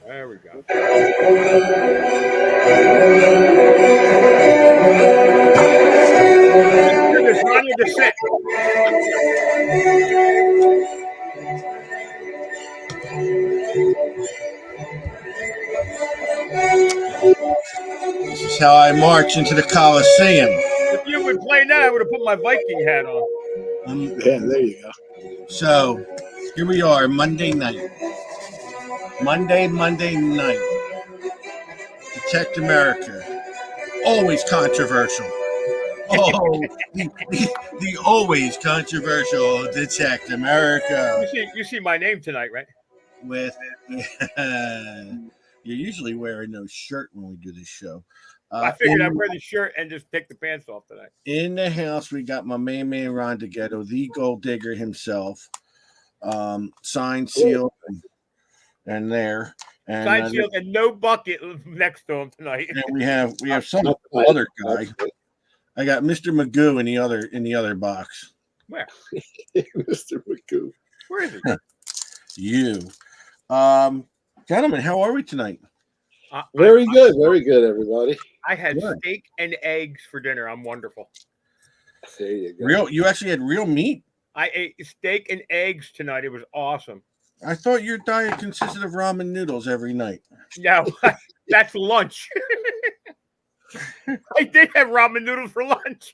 There we go. This Ronnie Descent. This is how I march into the Coliseum. If you would play that, I would have put my Viking hat on. Yeah, there you go. So here we are, Monday night. Monday night. Detect America. Always controversial. Oh, the always controversial Detect America. You see my name tonight, right? With you're usually wearing no shirt when we do this show. I figured I'd wear the shirt and just take the pants off tonight. In the house, we got my man Ron DeGhetto, the gold digger himself. Signed, sealed, and there. And signed, sealed, and no bucket next to him tonight. And we have some other guy. I got Mr. Magoo in the other box. Where? Mr. Magoo. Where is he? You. Gentlemen, how are we tonight? Very good, everybody. I had steak and eggs for dinner. I'm wonderful. There you go. You actually had real meat? I ate steak and eggs tonight. It was awesome. I thought your diet consisted of ramen noodles every night. No, that's lunch. I did have ramen noodles for lunch.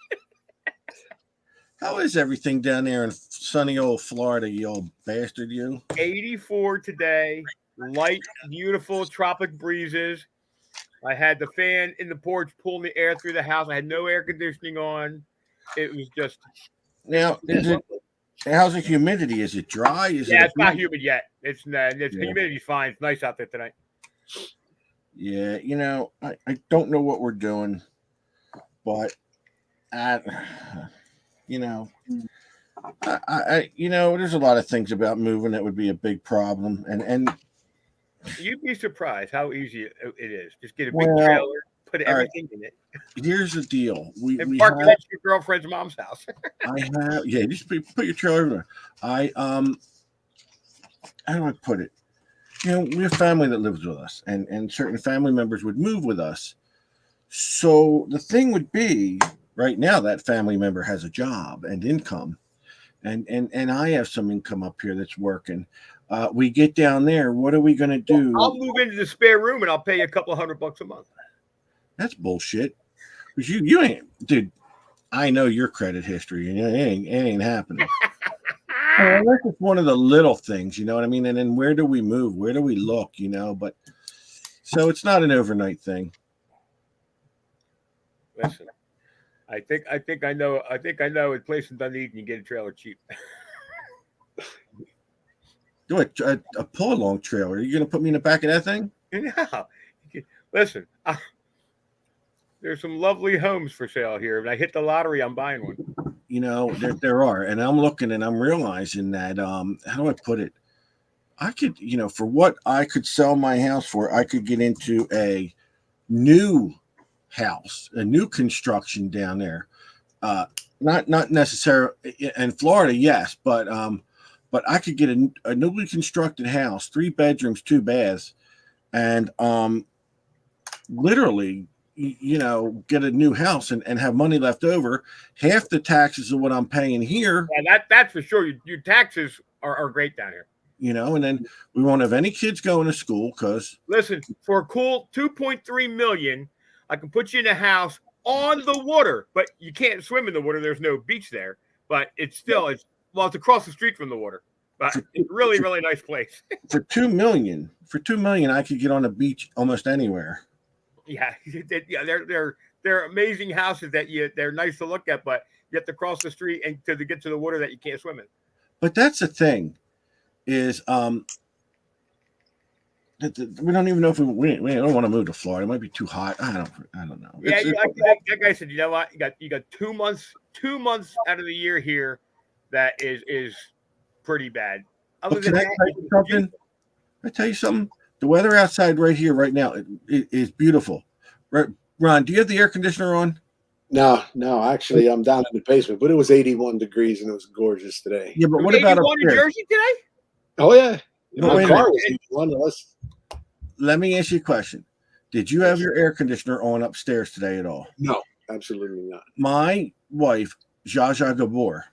How is everything down there in sunny old Florida, you old bastard, you? 84 today. Light, beautiful tropic breezes. I had the fan in the porch pulling the air through the house. I had no air conditioning on. It was just... Now, how's the humidity? Is it dry? It's not humid yet. Humidity's fine. It's nice out there tonight. Yeah, I don't know what we're doing, but there's a lot of things about moving that would be a big problem, and you'd be surprised how easy it is. Just get a big trailer, put everything in it. Here's the deal: we park it at your girlfriend's mom's house. Just put your trailer everywhere. How do I put it? We have family that lives with us, and certain family members would move with us. So the thing would be, right now, that family member has a job and income, and I have some income up here that's working. We get down there. What are we going to do? I'll move into the spare room and I'll pay you a couple $100 a month. That's bullshit. Because you ain't, dude. I know your credit history, and it ain't happening. That's just one of the little things, you know what I mean? And then where do we move? Where do we look? But so it's not an overnight thing. Listen, I think I know a place in Dunedin you get a trailer cheap. Do a pull along trailer. Are you going to put me in the back of that thing? No. Listen, there's some lovely homes for sale here. If I hit the lottery, I'm buying one. There are, and I'm looking and I'm realizing that how do I put it? I could, for what I could sell my house for, I could get into a new house, a new construction down there. Not necessarily in Florida, yes, but I could get a newly constructed house, 3 bedrooms, 2 baths, and literally, get a new house and have money left over. Half the taxes of what I'm paying here. Yeah, that's for sure. Your taxes are great down here. And then we won't have any kids going to school because. Listen, for a cool $2.3 million, I can put you in a house on the water, but you can't swim in the water. There's no beach there, but it's across the street from the water. But it's really, really nice place. For $2 million, I could get on the beach almost anywhere. Yeah, they're amazing houses that they're nice to look at, but you have to cross the street and to get to the water that you can't swim in. But that's the thing, is we don't even know if we don't want to move to Florida. It might be too hot. I don't know. Yeah, that guy said, you know what? You got 2 months out of the year here that is pretty bad. Can I tell you something? The weather outside right here, right now, it is beautiful. Right, Ron, do you have the air conditioner on? No. Actually, I'm down in the basement, but it was 81 degrees and it was gorgeous today. Yeah, but what about up in Jersey today? Oh yeah, my car was 81. let me ask you a question. Did you have your air conditioner on upstairs today at all? No, absolutely not. My wife, Jaja Gabor,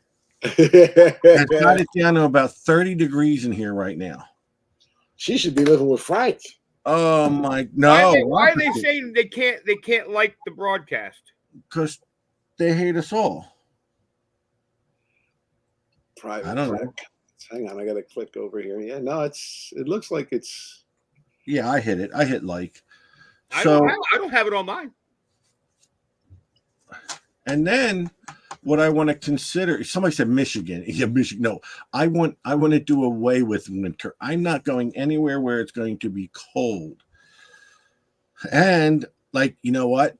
has got it down to about 30 degrees in here right now. She should be living with Frank. Oh my no! Why are they saying they can't like the broadcast? Because they hate us all. Private. I don't know. Hang on, I got to click over here. Yeah, no, it looks like it's. Yeah, I hit it. I hit like. I So don't have it on mine. and then what I want to consider. Somebody said Michigan. Yeah, Michigan. No, I want to do away with winter. I'm not going anywhere where it's going to be cold. And like, you know what?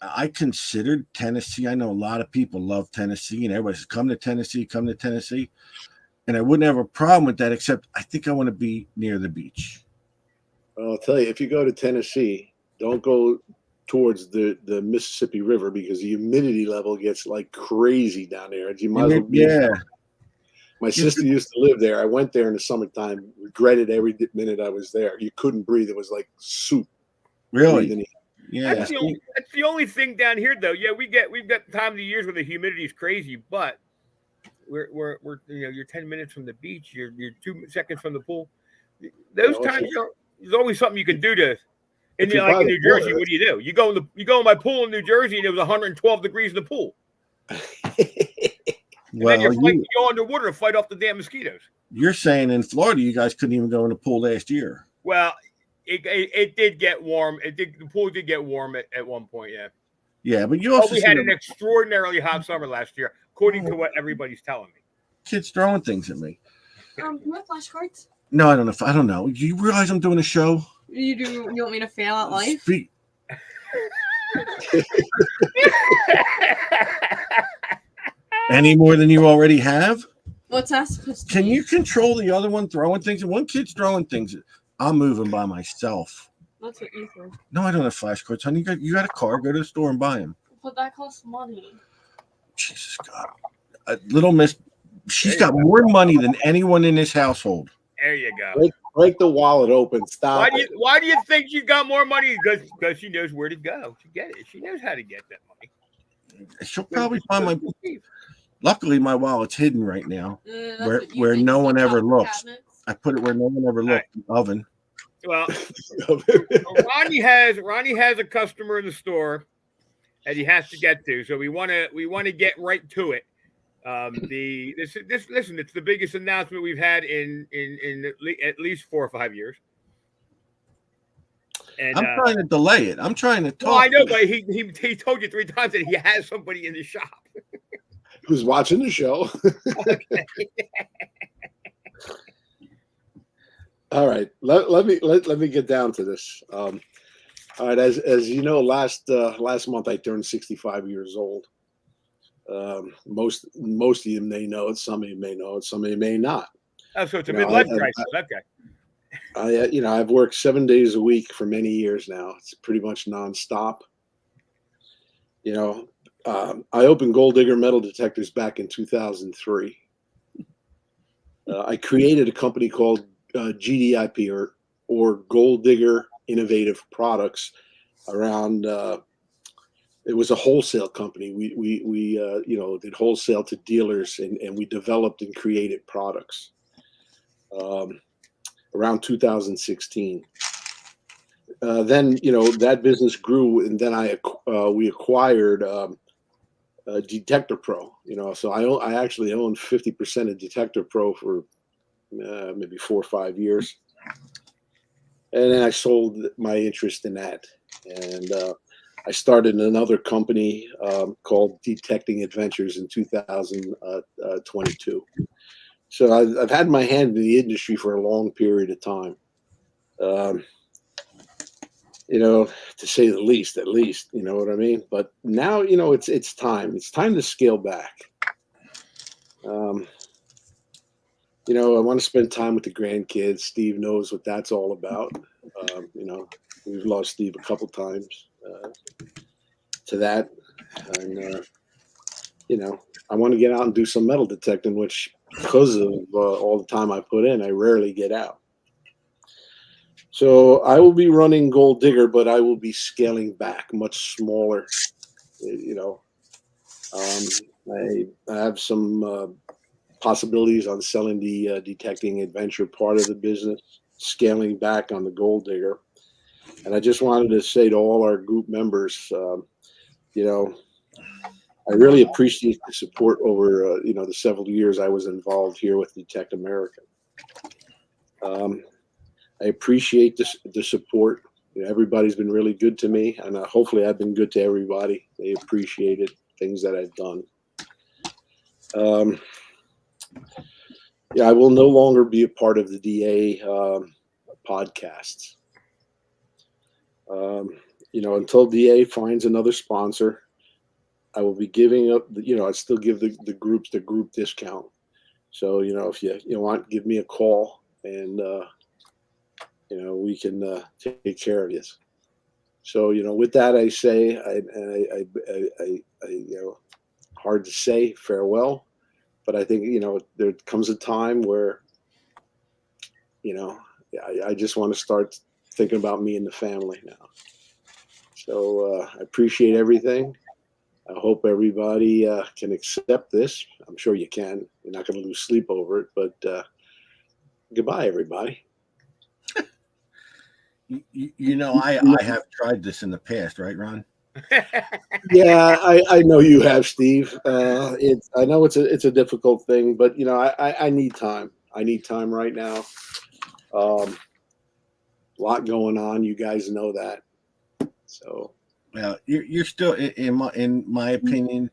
I considered Tennessee. I know a lot of people love Tennessee, and everybody says, come to Tennessee. And I wouldn't have a problem with that, except I think I want to be near the beach. Well, I'll tell you, if you go to Tennessee, don't go towards the Mississippi River because the humidity level gets like crazy down there. You might as well be. Yeah. My sister used to live there. I went there in the summertime, regretted every minute I was there. You couldn't breathe. It was like soup. Really? Yeah. That's the only thing down here, though. Yeah, we've got time of the years where the humidity is crazy, but we're you're 10 minutes from the beach. You're 2 seconds from the pool. Those times, there's always something you can do to. And like in New Jersey, what do? You go in my pool in New Jersey, and it was 112 degrees in the pool. Well, and then you go underwater to fight off the damn mosquitoes. You're saying in Florida, you guys couldn't even go in the pool last year. Well, it did get warm. The pool did get warm at one point. Yeah. Yeah, but you also we had an extraordinarily hot summer last year, according to what everybody's telling me. Kids throwing things at me. You want flashcards? No, I don't know. I don't know. Do you realize I'm doing a show? You do. You want me to fail at life? Any more than you already have? What's that supposed to Can be? you control the other one throwing things? One kid's throwing things. I'm moving by myself. That's what you threw. No, I don't have flashcards, honey. You got a car. Go to the store and buy them. But that costs money. Jesus God. Little Miss, she's got more money than anyone in this household. There you go. Break the wallet open. Stop. Why do you think she's got more money? Because she knows where to go to get it. She knows how to get that money. She'll probably find my. Luckily, my wallet's hidden right now, That's where no one ever looks. Cabinets. I put it where no one ever looked. The oven. Well, Ronnie has a customer in the store that he has to get to, so we want to get right to it. Listen, it's the biggest announcement we've had in at least 4 or 5 years. And I'm trying to delay it. I'm trying to talk. Well, I know, but he told you 3 times that he has somebody in the shop who's watching the show. All right, let me get down to this. All right, as you know, last month I turned 65 years old. Most of you may know it. Some of you may know it. Some of you may not. Oh, so it's a midlife crisis. Okay. I've worked 7 days a week for many years now. It's pretty much nonstop. I opened Gold Digger Metal Detectors back in 2003. I created a company called GDIP or Gold Digger Innovative Products around. It was a wholesale company. We did wholesale to dealers and we developed and created products around 2016. Then that business grew, and then we acquired Detector Pro. So I actually owned 50% of Detector Pro for maybe 4 or 5 years, and then I sold my interest in that, and I started another company called Detecting Adventures in 2022. So I've had my hand in the industry for a long period of time. To say the least, at least, you know what I mean? But now, it's time. It's time to scale back. I want to spend time with the grandkids. Steve knows what that's all about. We've lost Steve a couple times to that. And, I want to get out and do some metal detecting, which because of all the time I put in, I rarely get out. So I will be running Gold Digger, but I will be scaling back, much smaller. You know, I have some possibilities on selling the detecting adventure part of the business, scaling back on the Gold Digger. And I just wanted to say to all our group members, you know, I really appreciate the support over, you know, the several years I was involved here with Detect America. I appreciate the support. You know, everybody's been really good to me, and hopefully I've been good to everybody. They appreciated things that I've done. Yeah, I will no longer be a part of the DA podcasts. You know, until DA finds another sponsor, I will be giving up. You know, I still give the groups the group discount. So you know, if you want, give me a call, and you know, we can take care of you. So you know, with that, I say, I you know, hard to say farewell, but I think you know there comes a time where, you know, I just want to start thinking about me and the family now. So I appreciate everything. I hope everybody can accept this. I'm sure you can. You're not going to lose sleep over it, but goodbye, everybody. You know, I have tried this in the past, right, Ron? Yeah, I know you have, Steve. I know it's a difficult thing, but you know, I need time. I need time right now. A lot going on. You guys know that. So. Well, you're still, in my opinion,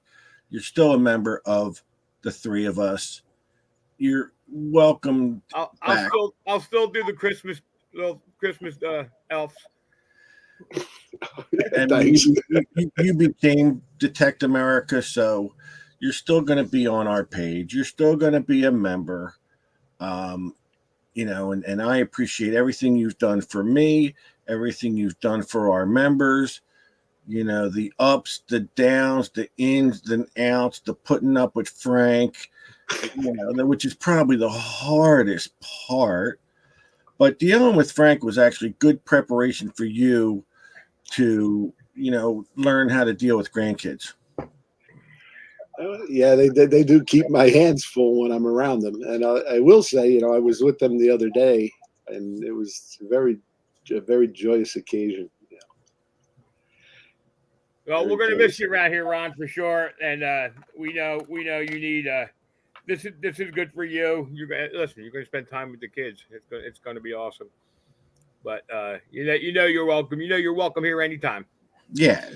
you're still a member of the three of us. You're welcome. I'll still do the Christmas elves. And Thanks. you became Detect America, so you're still going to be on our page. You're still going to be a member. You know, and I appreciate everything you've done for me, everything you've done for our members. You know, the ups, the downs, the ins, the outs, the putting up with Frank, you know, which is probably the hardest part. But dealing with Frank was actually good preparation for you to, you know, learn how to deal with grandkids. Yeah, they do keep my hands full when I'm around them. And I will say, you know, I was with them the other day, and it was a very joyous occasion. Well, we're gonna miss you around here, Ron, for sure. And we know you need. This is good for you. You're gonna spend time with the kids. It's gonna be awesome. But you know you're welcome. You know you're welcome here anytime. Yeah.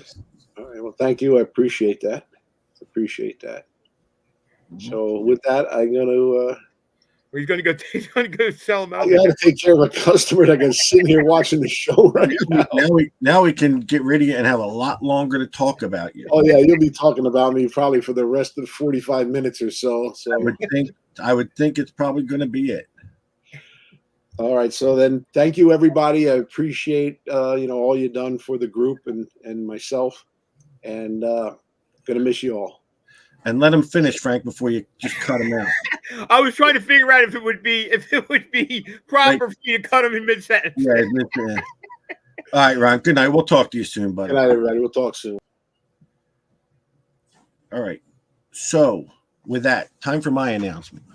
All right. Well, thank you. I appreciate that. So with that, I'm gonna. He's gonna go sell them out. I gotta take care of a customer that can sit here watching the show right now. Now we can get rid of you and have a lot longer to talk about you. Oh yeah, you'll be talking about me probably for the rest of 45 minutes or so. So I would think it's probably going to be it. All right. So then, thank you everybody. I appreciate you know, all you've done for the group and myself, and gonna miss you all. And let him finish, Frank, before you just cut him out. I was trying to figure out if it would be proper for you to cut him in mid sentence. Yeah. All right, Ron. Good night. We'll talk to you soon, buddy. Good night, everybody. We'll talk soon. All right. So, with that, time for my announcement.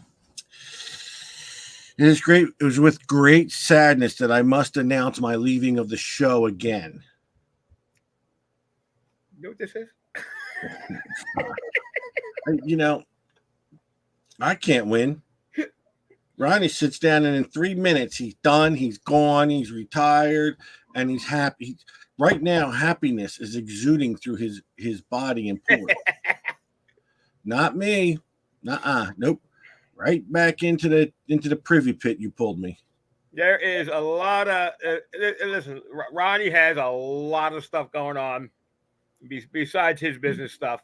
It was with great sadness that I must announce my leaving of the show again. You know what this is? You know, I can't win. Ronnie sits down and in 3 minutes he's done, he's gone, he's retired, and he's happy. Right now, happiness is exuding through his body and pores. Not me. Nope. Right back into the privy pit you pulled me. There is a lot of listen. Ronnie has a lot of stuff going on besides his business stuff,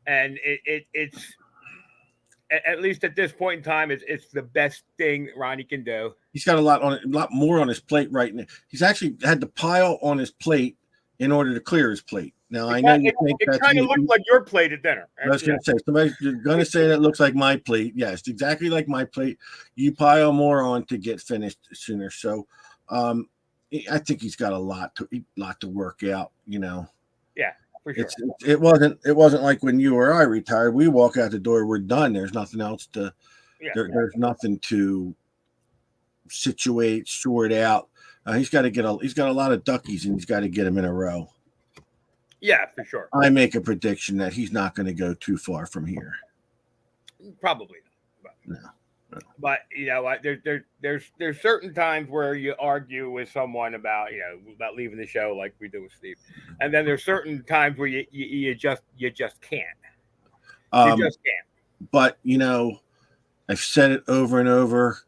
and it's at least at this point in time, it's the best thing Ronnie can do. He's got a lot more on his plate right now. He's actually had to pile on his plate in order to clear his plate. Now I know you think it kind of looked like your plate at dinner. I was going to say, somebody's going to say that looks like my plate. Yes, exactly like my plate. You pile more on to get finished sooner. So I think he's got a lot to work out. For sure. It wasn't like when you or I retired. We walk out the door, we're done. There's nothing else to. Yeah. There's nothing to sort out. He's got a lot of duckies, and he's got to get them in a row. Yeah, for sure. I make a prediction that he's not going to go too far from here. Probably not. But you know what? There's certain times where you argue with someone about leaving the show, like we do with Steve, and then there's certain times where you just can't. You just can't. But I've said it over and over.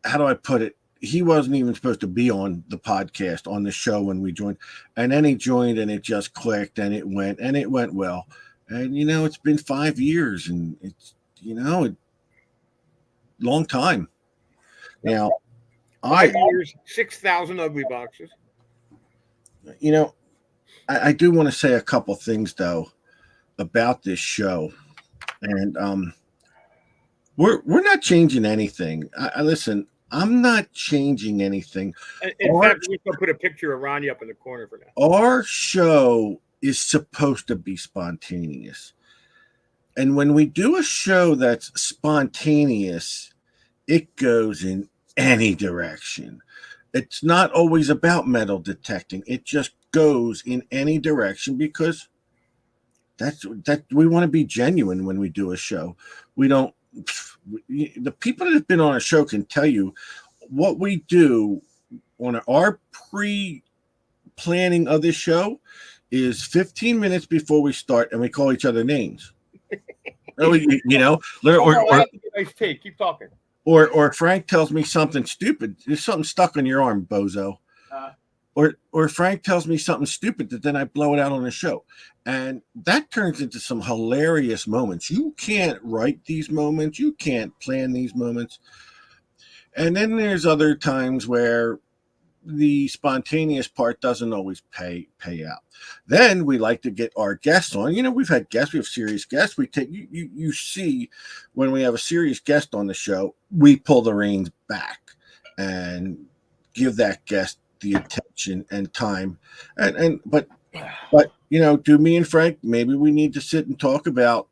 How do I put it? He wasn't even supposed to be on the podcast, on the show when we joined, and then he joined, and it just clicked, and it went well. And it's been 5 years, and it's long time. Now, 5 years, 6,000 ugly boxes. I do want to say a couple things though about this show, and we're not changing anything. Listen, I'm not changing anything. In fact, we're going to put a picture of Ronnie up in the corner for now. Our show is supposed to be spontaneous. And when we do a show that's spontaneous, it goes in any direction. It's not always about metal detecting. It just goes in any direction because that we want to be genuine when we do a show. The people that have been on a show can tell you what we do on our pre-planning of this show is 15 minutes before we start, and we call each other names. Nice take. Keep talking. Or Frank tells me something stupid. There's something stuck on your arm, bozo. Or Frank tells me something stupid that then I blow it out on the show. And that turns into some hilarious moments. You can't write these moments. You can't plan these moments. And then there's other times where the spontaneous part doesn't always pay out. Then we like to get our guests on. We've had guests. We have serious guests. We take you see when we have a serious guest on the show, we pull the reins back and give that guest the attention and time. But do me and Frank, maybe we need to sit and talk about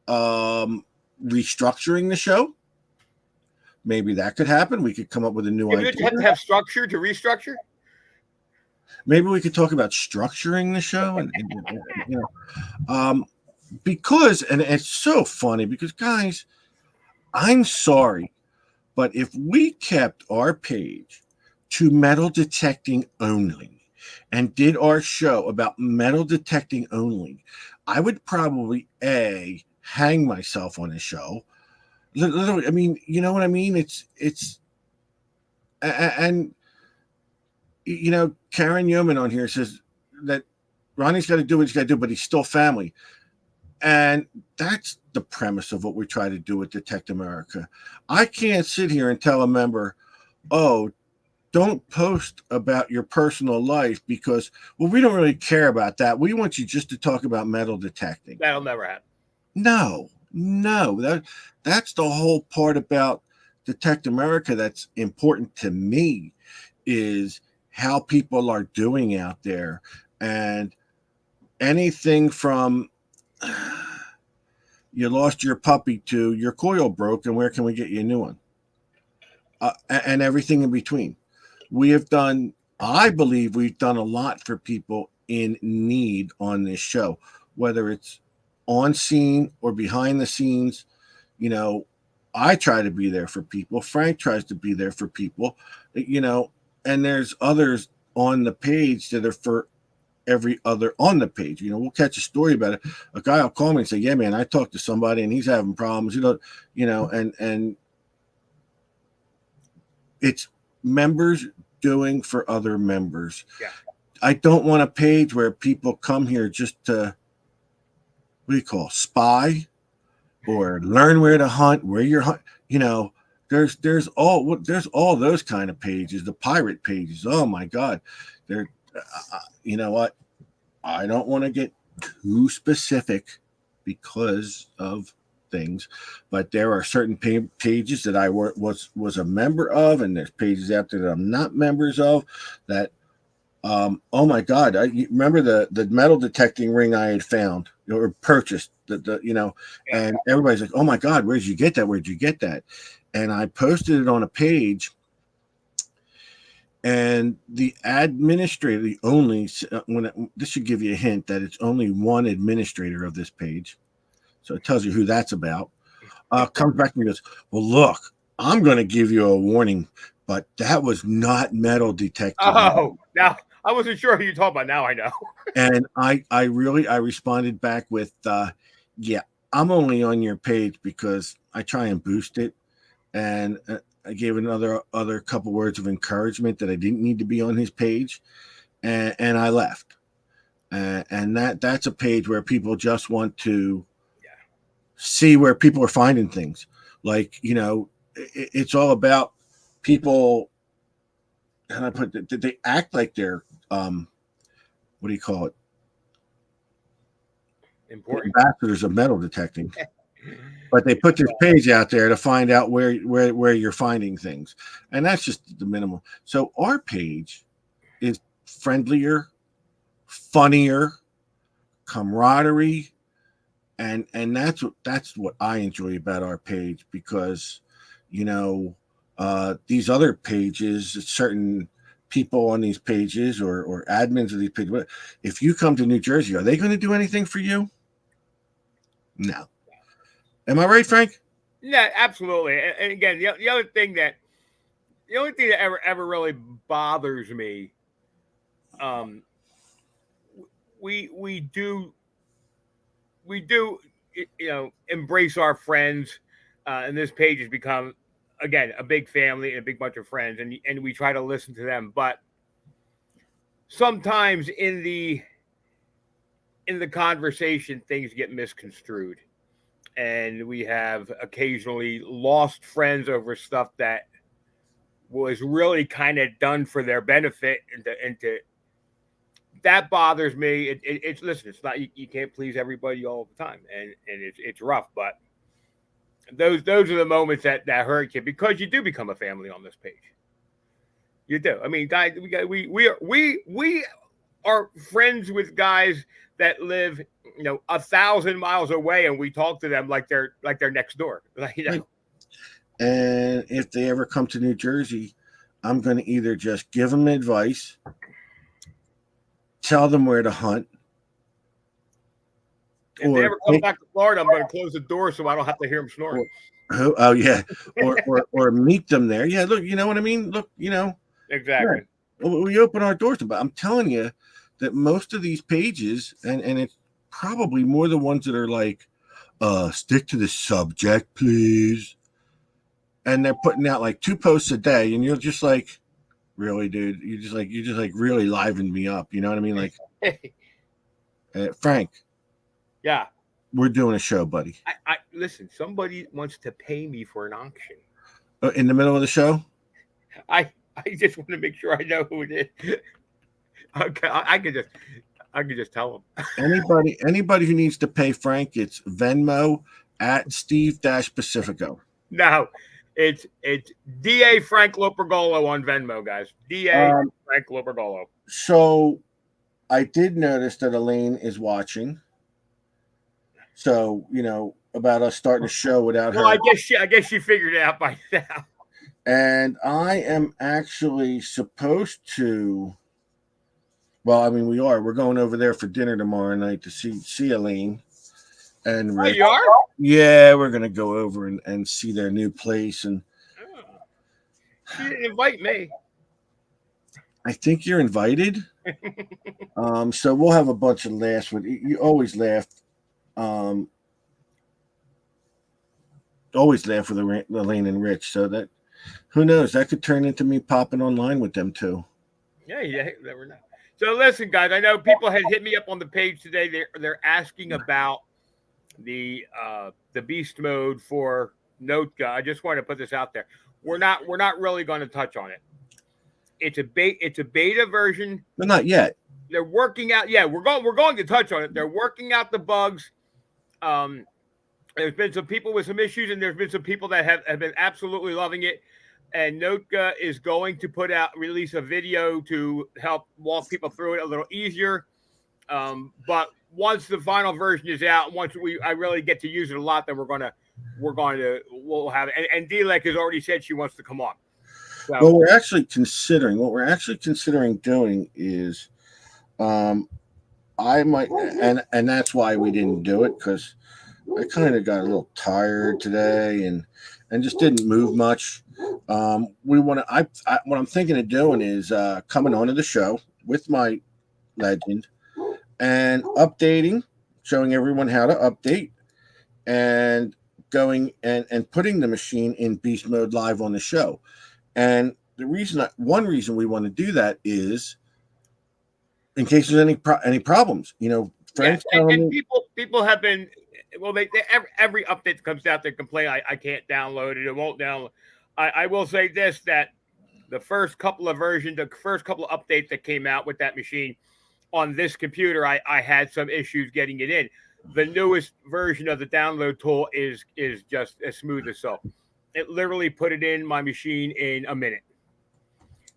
restructuring the show. Maybe that could happen. We could come up with a new idea. You have to have structure to restructure. Maybe we could talk about structuring the show, because it's so funny because guys, I'm sorry, but if we kept our page to metal detecting only and did our show about metal detecting only, I would probably hang myself on the show. Literally, I mean, you know what I mean? Karen Yeoman on here says that Ronnie's got to do what he's got to do, but he's still family. And that's the premise of what we try to do with Detect America. I can't sit here and tell a member, oh, don't post about your personal life because, well, we don't really care about that. We want you just to talk about metal detecting. That'll never happen. No, that's the whole part about Detect America that's important to me is how people are doing out there. And anything from you lost your puppy to your coil broke and where can we get you a new one? And everything in between. I believe we've done a lot for people in need on this show, whether it's on scene or behind the scenes. I try to be there for people. Frank tries to be there for people, and there's others on the page that are for every other on the page. We'll catch a story about it. A guy will call me and say, yeah, man, I talked to somebody and he's having problems, and it's members doing for other members. Yeah. I don't want a page where people come here just to, what do you call, spy or learn where to hunt, where you're hunt. There's all those kind of pages, the pirate pages. Oh my God. They're, you know what? I don't want to get too specific because of things, but there are certain pages that I was a member of, and there's pages out there that I'm not members of. That, oh my God, you remember the metal detecting ring I had found or purchased, and everybody's like, oh my God, where'd you get that? Where'd you get that? And I posted it on a page. And the administrator, this should give you a hint that it's only one administrator of this page. So it tells you who that's about. Comes back and goes, well, look, I'm going to give you a warning, but that was not metal detecting. Oh, now I wasn't sure who you're talking about. Now I know. And I responded back with, yeah, I'm only on your page because I try and boost it. And I gave other couple words of encouragement that I didn't need to be on his page, and I left. And that's a page where people just want to see where people are finding things. Like, it's all about people. And I put that they act like they're what do you call it? Important ambassadors of metal detecting. But they put this page out there to find out where you're finding things. And that's just the minimum. So our page is friendlier, funnier, camaraderie. And that's what I enjoy about our page, because, these other pages, certain people on these pages or admins of these pages, if you come to New Jersey, are they going to do anything for you? No. Am I right, Frank? Yeah, absolutely. And again, the only thing that ever really bothers me, we do embrace our friends, and this page has become, again, a big family and a big bunch of friends, and we try to listen to them. But sometimes in the conversation, things get misconstrued. And we have occasionally lost friends over stuff that was really kind of done for their benefit, and that bothers me. It's listen, it's not, you can't please everybody all the time, and it's rough. But those are the moments that hurt you, because you do become a family on this page. You do. I mean, guys, we are friends with guys that live 1,000 miles away, and we talk to them like they're next door. And if they ever come to New Jersey, I'm going to either just give them advice, tell them where to hunt. If they ever come back to Florida, I'm going to close the door so I don't have to hear them snoring. Oh yeah, or meet them there. Yeah, look, you know what I mean. Look, exactly. Yeah. We open our doors, but I'm telling you that most of these pages, and it's probably more the ones that are like, stick to the subject, please. And they're putting out like 2 posts a day, and you're just like, really, dude? You just like really livened me up. You know what I mean? Like, Frank. Yeah. We're doing a show, buddy. I listen. Somebody wants to pay me for an auction. In the middle of the show. I just want to make sure I know who it is. Okay, I could just tell them. Anybody who needs to pay Frank, it's Venmo at Steve-Pacifico. No, it's DA Frank Lopergolo on Venmo, guys. DA Frank Lopergolo. So I did notice that Elaine is watching. So about us starting a show without her. Well, I guess she figured it out by now. And I am actually supposed to. Well, I mean, we're going over there for dinner tomorrow night to see Elaine. And you are? Yeah, we're gonna go over and see their new place. And she didn't invite me. I think you're invited. So we'll have a bunch of laughs with you. Always laugh. Always laugh with Elaine and Rich. So that, who knows, that could turn into me popping online with them too. Yeah, never know. So listen, guys, I know people had hit me up on the page today. They're asking about the beast mode for Notka. I just wanted to put this out there. We're not really going to touch on it. It's a beta version. But not yet. They're working out. Yeah, we're going to touch on it. They're working out the bugs. There's been some people with some issues, and there's been some people that have been absolutely loving it. And Notka is going to release a video to help walk people through it a little easier. But once the final version is out, I really get to use it a lot, then we'll have it. And D-Lek has already said she wants to come on. So, Well, what we're actually considering doing is, I might, and that's why we didn't do it, because I kind of got a little tired today and just didn't move much. What I'm thinking of doing is coming onto the show with my Legend and updating, showing everyone how to update, and going and putting the machine in beast mode live on the show. And one reason we want to do that is in case there's any problems. Friends and people have been, well, they every update that comes out, they complain, I can't download it, it won't download. I will say this, that the first couple of updates that came out with that machine on this computer, I had some issues getting it in. The newest version of the download tool is just as smooth as silk. It literally put it in my machine in a minute.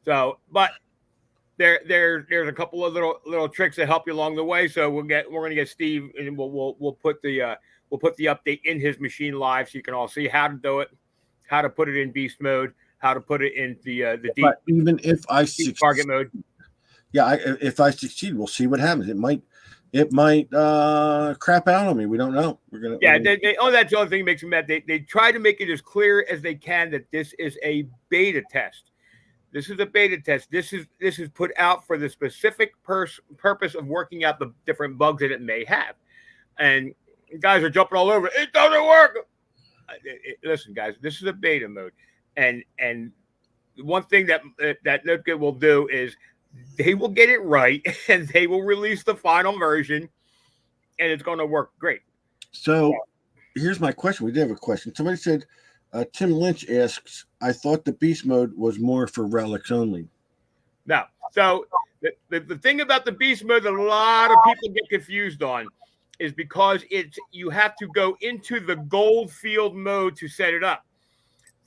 So, but there's a couple of little tricks that help you along the way. So we're going to get Steve, and we'll put the update in his machine live, so you can all see how to do it, how to put it in beast mode, how to put it in the deep. But even if I succeed target mode, if I succeed, we'll see what happens. It might crap out on me. We don't know. That's the only thing that makes me mad. They try to make it as clear as they can that this is a beta test. This is a beta test. This is put out for the specific purpose of working out the different bugs that it may have. And guys are jumping all over it. It doesn't work. Listen, guys, this is a beta mode, and one thing that Notka will do is they will get it right, and they will release the final version, and it's going to work great. So here's my question. We did have a question. Somebody said, Tim Lynch asks, I thought the beast mode was more for relics only. No. So the thing about the beast mode that a lot of people get confused on is because you have to go into the Goldfield mode to set it up.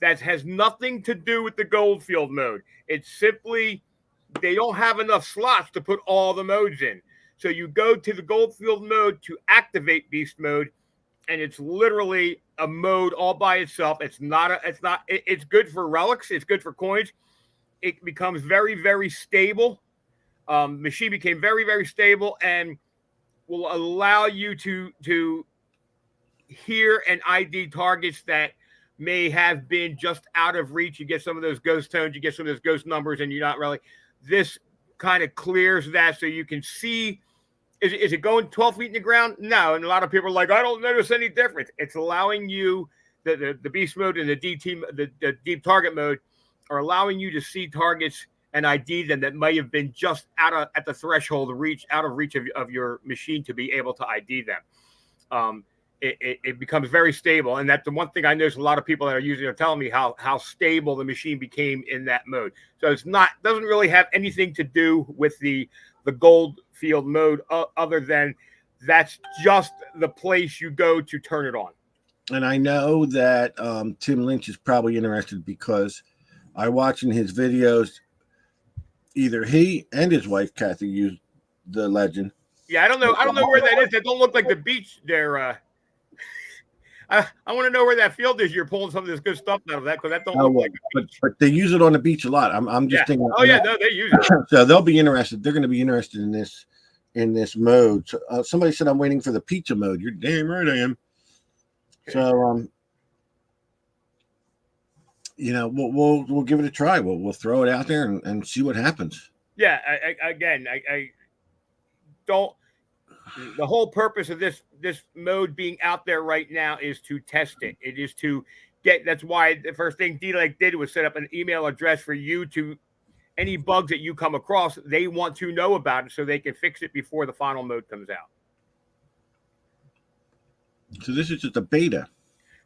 That has nothing to do with the Goldfield mode. It's simply they don't have enough slots to put all the modes in. So you go to the Goldfield mode to activate beast mode, and it's literally a mode all by itself. It's good for relics. It's good for coins. It becomes very, very stable. Machine became very, very stable and will allow you to hear and ID targets that may have been just out of reach. You get some of those ghost tones, you get some of those ghost numbers, and you're not really. This kind of clears that so you can see. Is it going 12 feet in the ground? No. And a lot of people are like, I don't notice any difference. It's allowing you, the beast mode and the deep target mode are allowing you to see targets and ID them that may have been just at the threshold out of reach of your machine to be able to ID them. It becomes very stable. And that's the one thing I notice a lot of people that are using are telling me how stable the machine became in that mode. So doesn't really have anything to do with the Goldfield mode other than that's just the place you go to turn it on. And I know that Tim Lynch is probably interested because I watch in his videos, either he and his wife, Kathy, use the Legend. Yeah, I don't know where that is. That don't look like the beach there. I want to know where that field is. You're pulling some of this good stuff out of that because that don't look like a beach. But they use it on the beach a lot. I'm just thinking. Oh yeah, no, they use it. So they'll be interested. They're going to be interested in this mode. So, somebody said I'm waiting for the pizza mode. You're damn right I am. So we'll give it a try. We'll throw it out there and see what happens. Yeah, I don't. The whole purpose of this mode being out there right now is to test it. It is to get. That's why the first thing D-Lek did was set up an email address for you to any bugs that you come across. They want to know about it so they can fix it before the final mode comes out. So this is just a beta.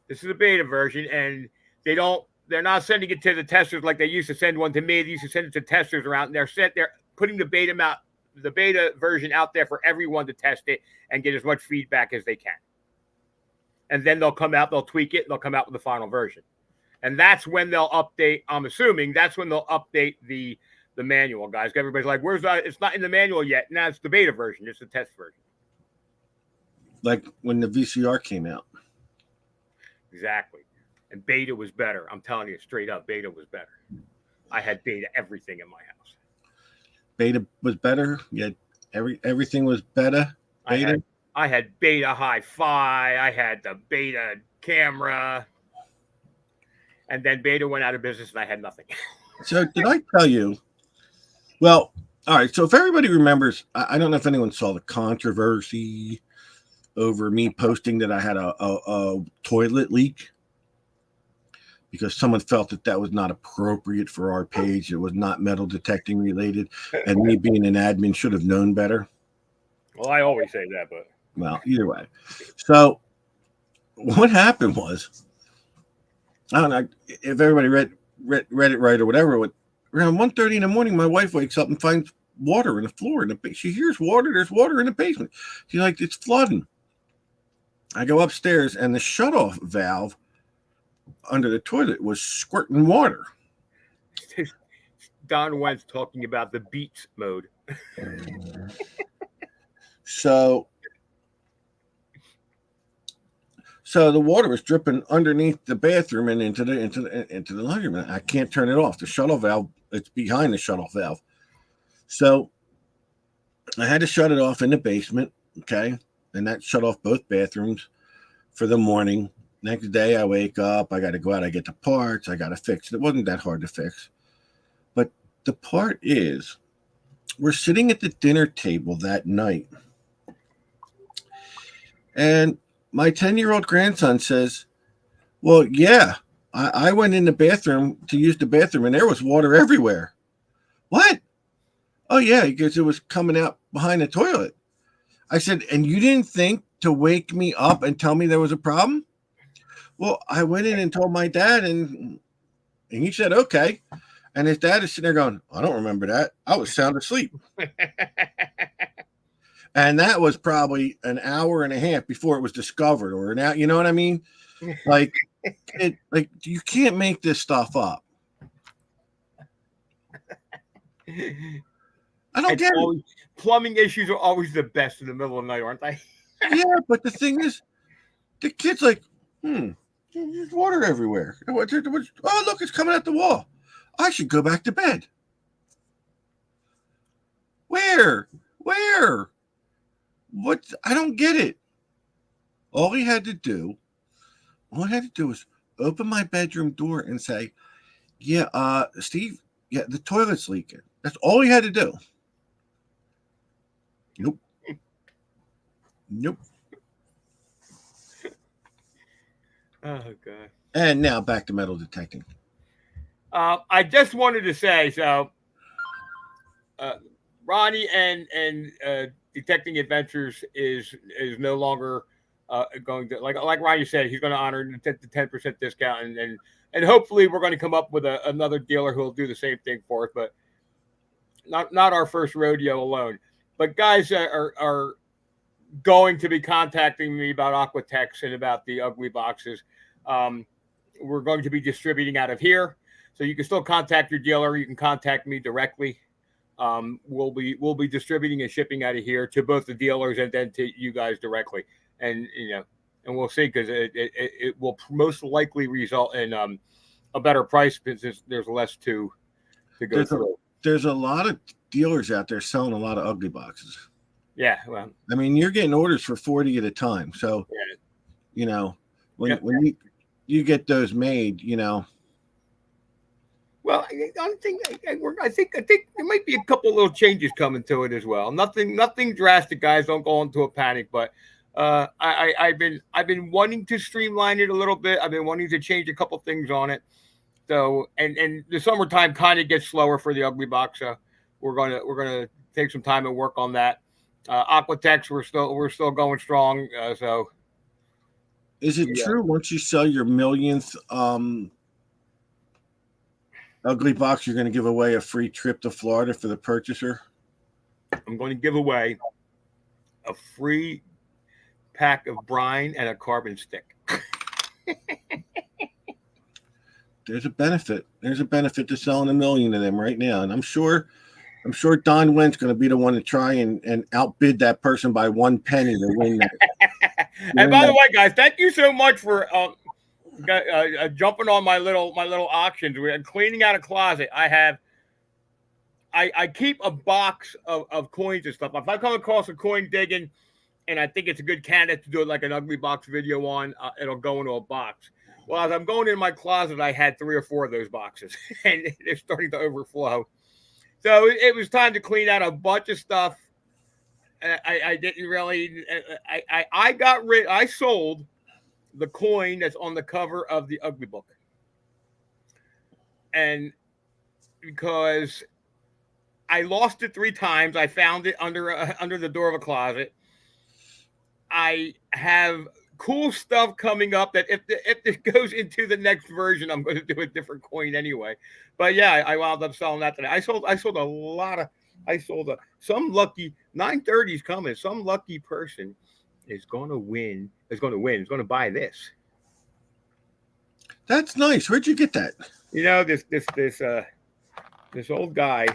This is a beta version, and they're not sending it to the testers like they used to send one to me. They used to send it to testers around. They're putting the beta version out there for everyone to test it and get as much feedback as they can. and then they'll come out, they'll tweak it, and they'll come out with the final version. And that's when they'll update. I'm assuming that's when they'll update the manual, guys. Everybody's like, "Where's that? It's not in the manual yet." Now it's the beta version. It's the test version. Like when the VCR came out. Exactly. And beta was better. I'm telling you straight up, beta was better. I had beta everything in my house. Beta was better. Yeah, everything was better. Beta. I had beta hi-fi. I had the beta camera. And then beta went out of business and I had nothing. So did I tell you? Well, all right. So if everybody remembers, I don't know if anyone saw the controversy over me posting that I had a toilet leak because someone felt that was not appropriate for our page. It was not metal detecting related, and me being an admin should have known better. Well, I always say that, but well, either way. So what happened was, I don't know if everybody read it right or whatever. Around 1:30 in the morning, my wife wakes up and finds water in the floor. She hears water. There's water in the basement. She's like, it's flooding. I go upstairs, and the shutoff valve under the toilet was squirting water. Don Wentz talking about the beats mode. So the water was dripping underneath the bathroom and into the laundry room. I can't turn it off. The shutoff valve, it's behind the shutoff valve. So I had to shut it off in the basement. Okay. And that shut off both bathrooms for the morning. Next day I wake up, I got to go out, I get the parts, I got to fix it. It wasn't that hard to fix. But the part is, we're sitting at the dinner table that night. And my 10-year-old grandson says, well, yeah, I went in the bathroom to use the bathroom and there was water everywhere. What? Oh, yeah, because it was coming out behind the toilet. I said, and you didn't think to wake me up and tell me there was a problem? Well, I went in and told my dad, and he said, okay. And his dad is sitting there going, I don't remember that. I was sound asleep. And that was probably an hour and a half before it was discovered, or an hour, you know what I mean? Like you can't make this stuff up. I don't get it. Plumbing issues are always the best in the middle of the night, aren't they? Yeah, but the thing is, the kid's like, there's water everywhere. Oh, look, it's coming out the wall. I should go back to bed. Where? What? I don't get it. All he had to do was open my bedroom door and say, yeah, Steve, yeah, the toilet's leaking. That's all he had to do. Nope. Oh, God. And now back to metal detecting. I just wanted to say, so Ronnie and Detecting Adventures is no longer going to, like Ronnie said, he's going to honor the 10% discount, and hopefully we're going to come up with another dealer who will do the same thing for us, but not our first rodeo alone. But guys are going to be contacting me about Aquatex and about the ugly boxes. We're going to be distributing out of here, so you can still contact your dealer. You can contact me directly. We'll be distributing and shipping out of here to both the dealers and then to you guys directly. And and we'll see, because it will most likely result in a better price because there's less to go through. There's a lot of dealers out there selling a lot of ugly boxes. Yeah, well, I mean, you're getting orders for 40 at a time. So, when you get those made, Well, I think there might be a couple little changes coming to it as well. Nothing drastic, guys. Don't go into a panic. But I've been wanting to streamline it a little bit. I've been wanting to change a couple things on it. So and the summertime kind of gets slower for the ugly box. So we're gonna take some time and work on that. Aquatex, we're still going strong. So is it true once you sell your millionth ugly box, you're going to give away a free trip to Florida for the purchaser? I'm going to give away a free pack of brine and a carbon stick. There's a benefit. There's a benefit to selling 1,000,000 of them right now, and I'm sure Don Wynn's going to be the one to try and outbid that person by 1 penny to win that. And by the way, guys, thank you so much for jumping on my little auctions. We're cleaning out a closet. I keep a box of coins and stuff. If I come across a coin digging, and I think it's a good candidate to do like an ugly box video on, it'll go into a box. Well, as I'm going in my closet, I had 3 or 4 of those boxes, and they're starting to overflow. So it was time to clean out a bunch of stuff. I didn't really. I sold the coin that's on the cover of the Ugly Book, and because I lost it 3 times, I found it under the door of a closet. I have cool stuff coming up that if it goes into the next version, I'm going to do a different coin anyway. But yeah, I wound up selling that today. I sold a lot of. Some lucky 930's coming. Some lucky person is going to win. Is going to buy this. That's nice. Where'd you get that? You know, this old guy.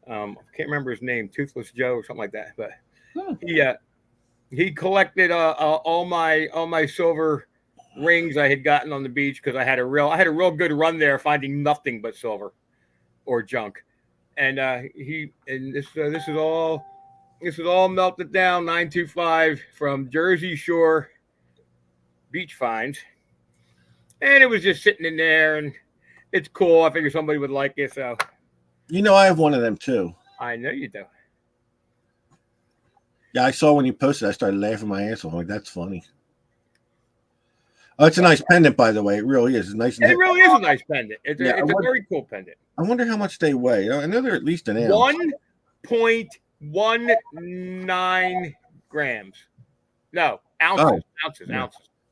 I can't remember his name, Toothless Joe or something like that. But he collected all my silver rings I had gotten on the beach because I had a real good run there, finding nothing but silver or junk. And this is all melted down 925 from Jersey Shore Beach Finds, and it was just sitting in there, and it's cool. I figured somebody would like it, so I have one of them too. I know you do. Yeah, I saw when you posted. I started laughing my ass off. I'm like, that's funny. Oh, it's a nice pendant, by the way. It really is. It's nice. It really is a nice pendant. It's a very cool pendant. I wonder how much they weigh. I know they're at least an ounce. 1.19 grams. No, ounces. Ounces.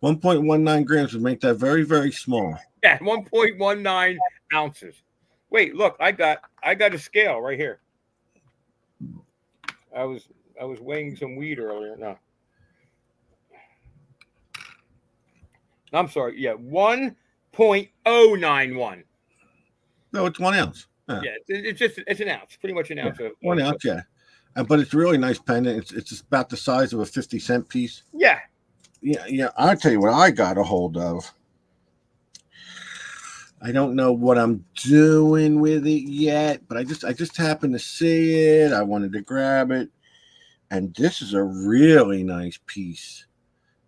1.19 grams would make that very, very small. Yeah, 1.19 ounces. Wait, look, I got a scale right here. I was weighing some weed earlier. No. I'm sorry. Yeah, 1.091. No, it's 1 ounce. Yeah, it's an ounce, pretty much an ounce. Yeah, 1 ounce, yeah. But it's really nice pendant. It's about the size of a 50-cent piece. Yeah. Yeah. I'll tell you what I got a hold of. I don't know what I'm doing with it yet, but I just happened to see it. I wanted to grab it, and this is a really nice piece.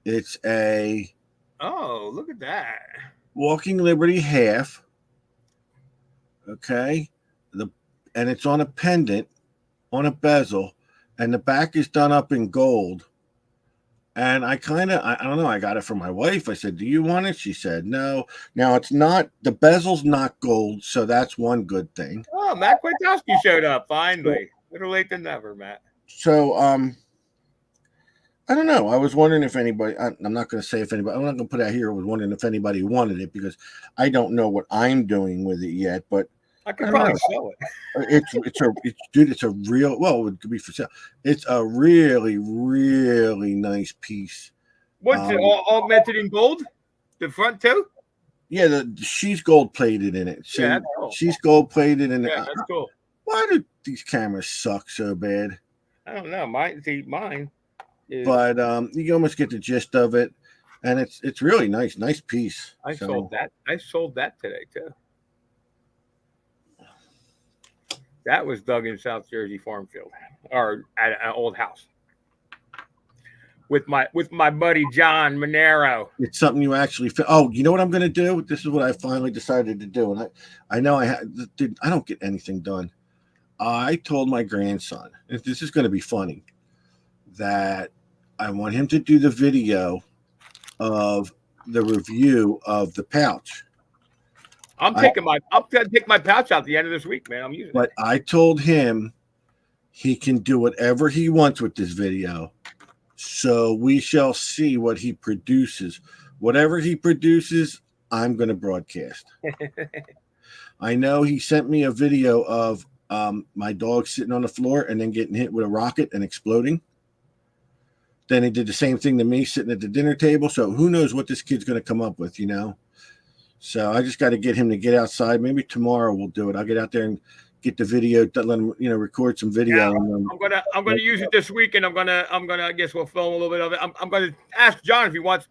It's a look at that. Walking Liberty half. Okay, and it's on a pendant, on a bezel, and the back is done up in gold. And I don't know, I got it from my wife. I said, do you want it? She said, no. Now, it's not, the bezel's not gold, so that's one good thing. Oh, Matt Kwiatkowski showed up, finally. Better late than never, Matt. So, I don't know. I was wondering if anybody, I'm not going to say if anybody, I'm not going to put out here, I was wondering if anybody wanted it, because I don't know what I'm doing with it yet, but I could probably sell it. It's a real, well, it could be for sale. It's a really, really nice piece. What's it all augmented in gold? The front too? Yeah, she's gold plated in it. So that's cool. She's gold plated in it. Yeah, that's cool. Why do these cameras suck so bad? I don't know. Mine is, but you almost get the gist of it, and it's really nice piece. I sold that today too. That was dug in South Jersey farm field, or at an old house, with my buddy John Monero. It's something you actually. Oh, you know what I'm going to do? This is what I finally decided to do, and I know I don't get anything done. I told my grandson, and this is going to be funny, that I want him to do the video of the review of the pouch. I'm gonna take my pouch out at the end of this week, man. I'm using it. I told him he can do whatever he wants with this video. So we shall see what he produces. Whatever he produces, I'm going to broadcast. I know he sent me a video of my dog sitting on the floor and then getting hit with a rocket and exploding. Then he did the same thing to me sitting at the dinner table. So who knows what this kid's going to come up with, you know? So I just got to get him to get outside. Maybe tomorrow we'll do it. I'll get out there and get the video, let him, you know, record some video. Yeah, and, I'm gonna use it this week, and I'm gonna I guess we'll film a little bit of it. I'm gonna ask John if he wants.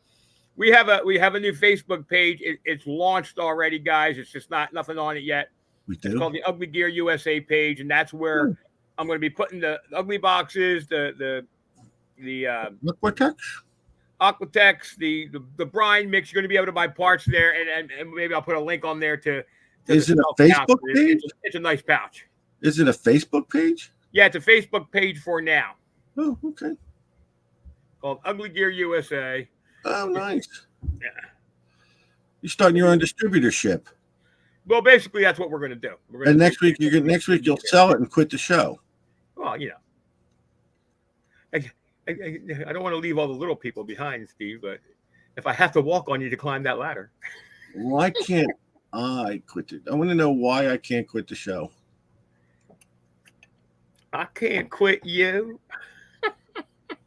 We have a new Facebook page. It's launched already, guys. It's just nothing on it yet. we It's do. called the Ugly Gear USA page, and that's where I'm going to be putting the ugly boxes, the Look what touch. Aquatex, the brine mix. You're going to be able to buy parts there, and maybe I'll put a link on there to Is it the a pouch. Facebook page? It's a nice pouch. Is it a Facebook page? Yeah, it's a Facebook page for now Oh, okay. called Ugly Gear USA. Oh, nice. Yeah. You're starting your own distributorship. Well, basically, that's what we're going to do. We're gonna And do- next week you'll sell it and quit the show. Well, you know, I don't want to leave all the little people behind, Steve. But if I have to walk on you to climb that ladder, Why can't I quit it? I want to know why I can't quit the show. I can't quit you.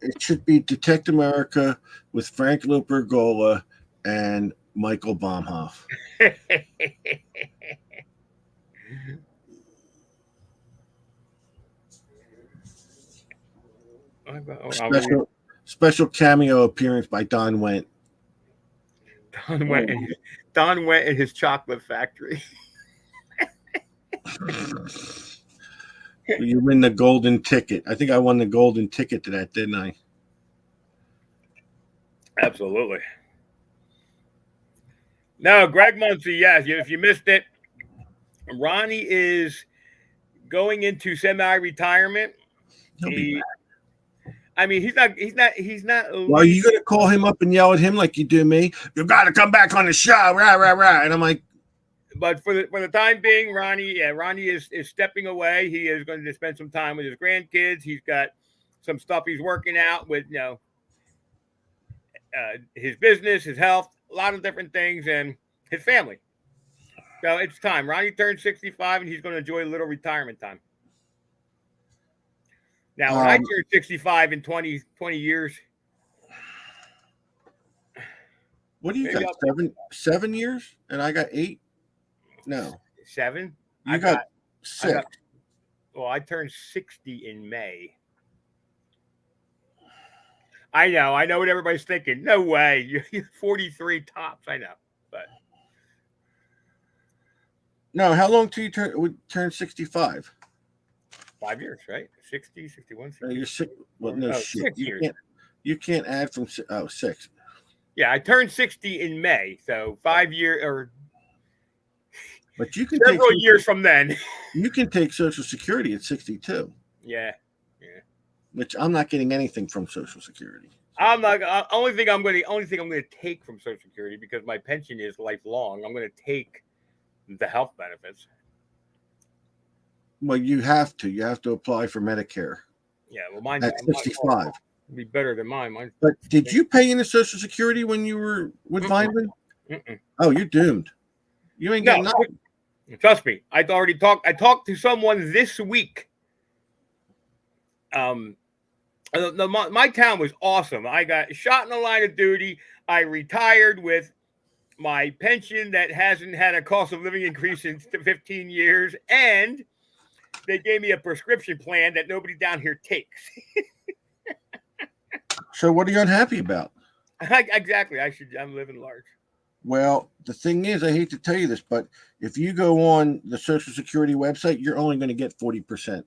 It should be Detect America with Frank Lupergola and Michael Baumhoff. Special cameo appearance by Don Went. Don went in his chocolate factory. You win the golden ticket. I think I won the golden ticket to that, didn't I? Absolutely. No, Greg Muncie, yes. If you missed it, Ronnie is going into semi-retirement. He'll be back. I mean, he's not. Well, are you going to call him up and yell at him like you do me? You got to come back on the show, rah rah rah. And I'm like, But for the time being, Ronnie is stepping away. He is going to spend some time with his grandkids. He's got some stuff he's working out with, his business, his health, a lot of different things, and his family. So it's time. Ronnie turned 65, and he's going to enjoy a little retirement time. Now, when I turn 65 in 20 years. what do you Maybe got? 7 years? And I got 8? No. 7? You got 6. I turned 60 in May. I know what everybody's thinking. No way. You're 43 tops. I know. But No, how long till you turn 65? 5 years, right? 60, 61, 60. You're 6. Well, no shit. 6 years. You can't add from 6. Yeah, I turned 60 in May. So 5 years or But you can several years from then. You can take Social Security at 62. Yeah. Which I'm not getting anything from Social Security. I'm not. Only thing I'm going to take from Social Security, because my pension is lifelong. I'm going to take the health benefits. Well, you have to apply for Medicare Yeah. Well, mine at 65. would be better than mine. Mine. But did you pay into Social Security when you were with Vineman? Mm-mm. Oh, you're doomed. You ain't got nothing. Trust me. I talked to someone this week. My town was awesome. I got shot in the line of duty. I retired with my pension that hasn't had a cost of living increase in 15 years, and they gave me a prescription plan that nobody down here takes. So what are you unhappy about? Exactly. I'm living large. Well, the thing is, I hate to tell you this, but if you go on the Social Security website, you're only going to get 40%.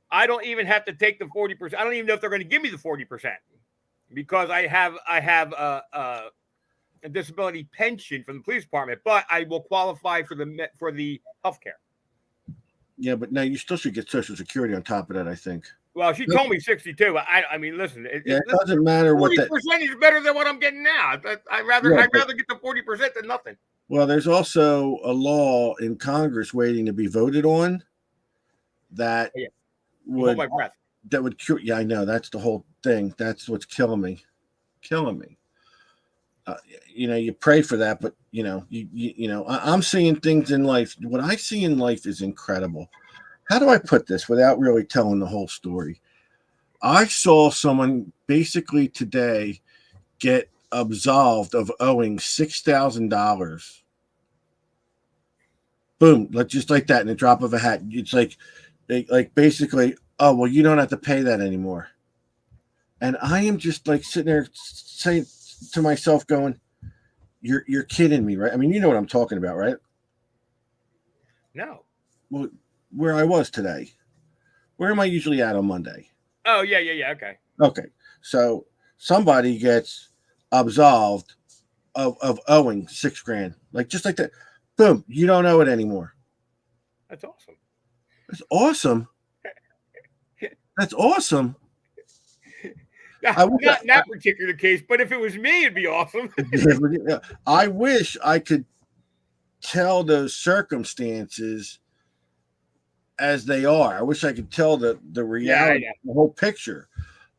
I don't even have to take the 40%. I don't even know if they're going to give me the 40%, because I have a disability pension from the police department, but I will qualify for the health care. Yeah, but now you still should get Social Security on top of that, I think. Well, she told me 62. I mean, listen, It doesn't matter what 40% that. is better than what I'm getting now. I'd rather get the 40% than nothing. Well, there's also a law in Congress waiting to be voted on that Hold my breath. cure. Yeah, I know. That's the whole thing. That's what's killing me. You pray for that, but I'm seeing things in life. What I see in life is incredible. How do I put this without really telling the whole story? I saw someone basically today get absolved of owing $6,000. Boom, just like that in a drop of a hat. It's like basically, oh well, you don't have to pay that anymore. And I am just like sitting there saying to myself, going, "You're kidding me, right?" I mean, you know what I'm talking about, right? No. Well, where I was today. Where am I usually at on Monday? Oh yeah. Okay. Okay, so somebody gets absolved of owing $6,000, like just like that. Boom, you don't owe it anymore. That's awesome. That's awesome. That's awesome. Not in that particular case, but if it was me, it'd be awesome. I wish I could tell those circumstances as they are. I wish I could tell the reality, the whole picture.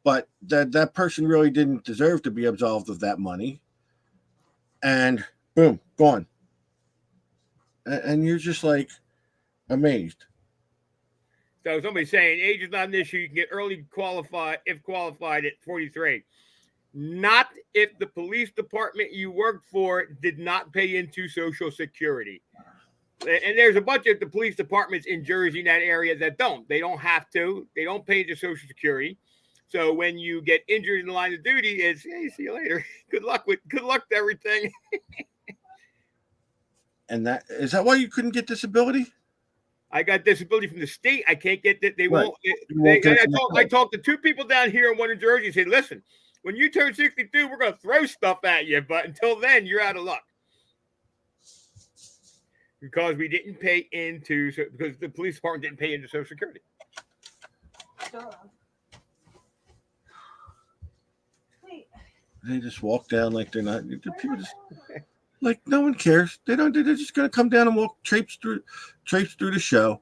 But that person really didn't deserve to be absolved of that money. And boom, gone. And you're just like amazed. So somebody's saying age is not an issue. You can get early qualified if qualified at 43. Not if the police department you worked for did not pay into Social Security. And there's a bunch of the police departments in Jersey in that area that don't. They don't have to. They don't pay into Social Security. So when you get injured in the line of duty, it's hey, see you later. Good luck to everything. And is that why you couldn't get disability? I got disability from the state. I can't get that. They Right. won't. I talked to two people down here and one in Jersey and said, listen, when you turn 62, we're going to throw stuff at you. But until then, you're out of luck. Because we didn't pay into, because the police department didn't pay into Social Security. They just walk down like they're not. People just like no one cares. They don't. They're just gonna come down and walk, traipse through the show.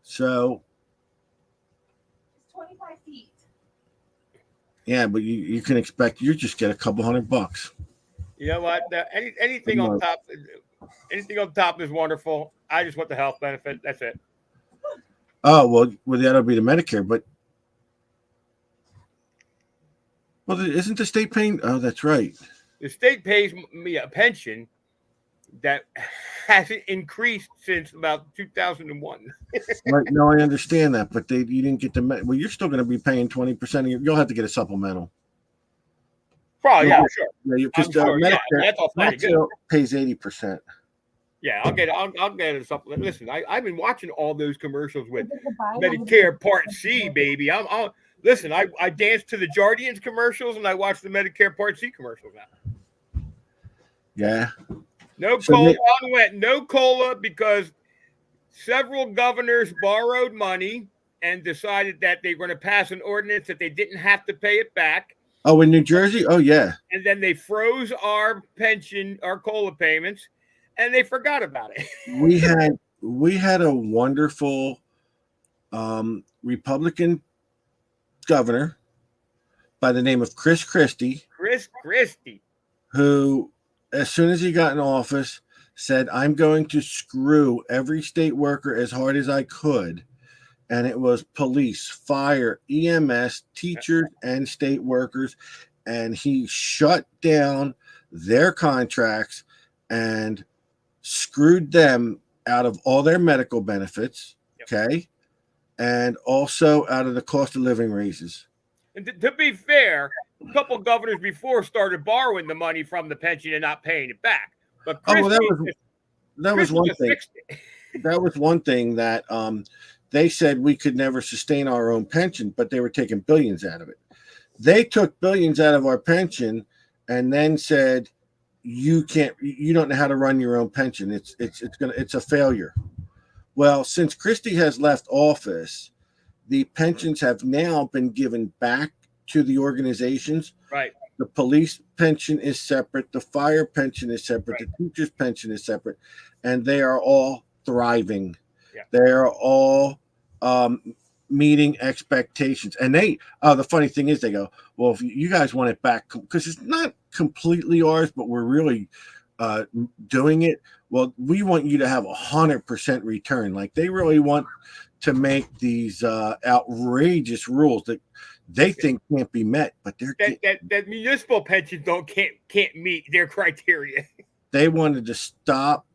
So. It's 25 feet. Yeah, but you can expect you just get a couple $100. You know what? Anything on top is wonderful. I just want the health benefit. That's it. Oh well, that'll be the Medicare, but isn't the state paying? Oh, that's right. The state pays me a pension that hasn't increased since about 2001. Right? No, I understand that, but you didn't get the. Well, you're still going to be paying 20% of you'll have to get a supplemental. Probably, yeah, sure. Yeah, because Medicare, that's all fine and good. Pays 80%. Yeah, I'll get a supplement. Listen, I've been watching all those commercials with Medicare Part C, baby. Listen, I dance to the Jardians commercials and I watch the Medicare Part C commercials now. Yeah. No cola. No cola because several governors borrowed money and decided that they were going to pass an ordinance that they didn't have to pay it back. Oh, in New Jersey? Oh, yeah. And then they froze our pension, our cola payments, and they forgot about it. we had a wonderful Republican governor by the name of Chris Christie. Chris Christie. Who, as soon as he got in office, said, I'm going to screw every state worker as hard as I could. And it was police, fire, EMS, teachers, and state workers. And he shut down their contracts and screwed them out of all their medical benefits. Yep. Okay. And also out of the cost of living raises. And to be fair, a couple of governors before started borrowing the money from the pension and not paying it back. But that was one thing. That was one thing that they said we could never sustain our own pension, but they were taking billions out of it. They took billions out of our pension and then said, you don't know how to run your own pension. It's a failure. Well, since Christie has left office, the pensions have now been given back to the organizations. Right. The police pension is separate. The fire pension is separate. Right. The teacher's pension is separate. And they are all thriving. Yeah. They are all meeting expectations. And the funny thing is they go, well, if you guys want it back, because it's not completely ours, but we're really doing it. Well, we want you to have 100% return. Like they really want to make these outrageous rules that they think can't be met, but that municipal pensions can't meet their criteria. they wanted to stop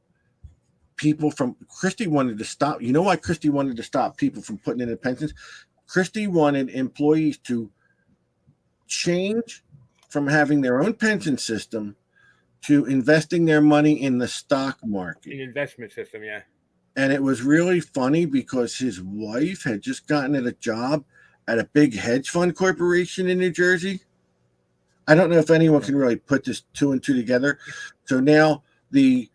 people from. Christie wanted to stop. You know why Christie wanted to stop people from putting in the pensions? Christie wanted employees to change from having their own pension system to investing their money in the stock market. An investment system, yeah. And it was really funny because his wife had just gotten a job at a big hedge fund corporation in New Jersey. I don't know if anyone can really put this two and two together. So now the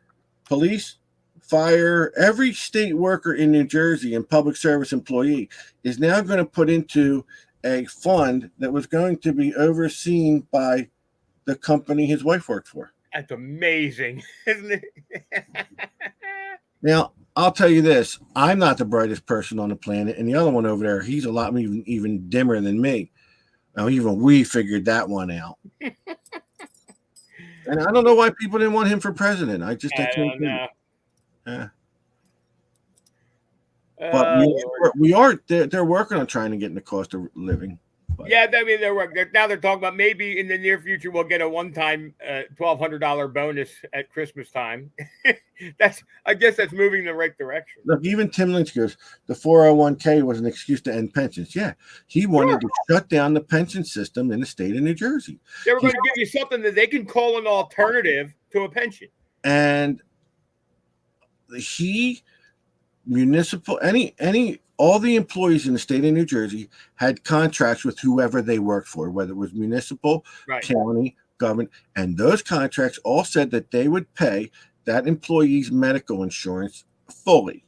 police, fire, every state worker in New Jersey and public service employee is now going to put into a fund that was going to be overseen by the company his wife worked for. That's amazing, isn't it? Now, I'll tell you this. I'm not the brightest person on the planet, and the other one over there, he's a lot even dimmer than me. Now, even we figured that one out. And I don't know why people didn't want him for president. I can't don't know. Yeah. But we are. They're working on trying to get in the cost of living. Yeah, I mean now they're talking about maybe in the near future we'll get a one-time $1,200 bonus at Christmas time. I guess that's moving in the right direction. Look, even Tim Lynch goes, the 401k was an excuse to end pensions. Yeah, he wanted to shut down the pension system in the state of New Jersey. They were going to give you something that they can call an alternative to a pension. And all the employees in the state of New Jersey had contracts with whoever they worked for, whether it was municipal, right, county, government, and those contracts all said that they would pay that employee's medical insurance fully.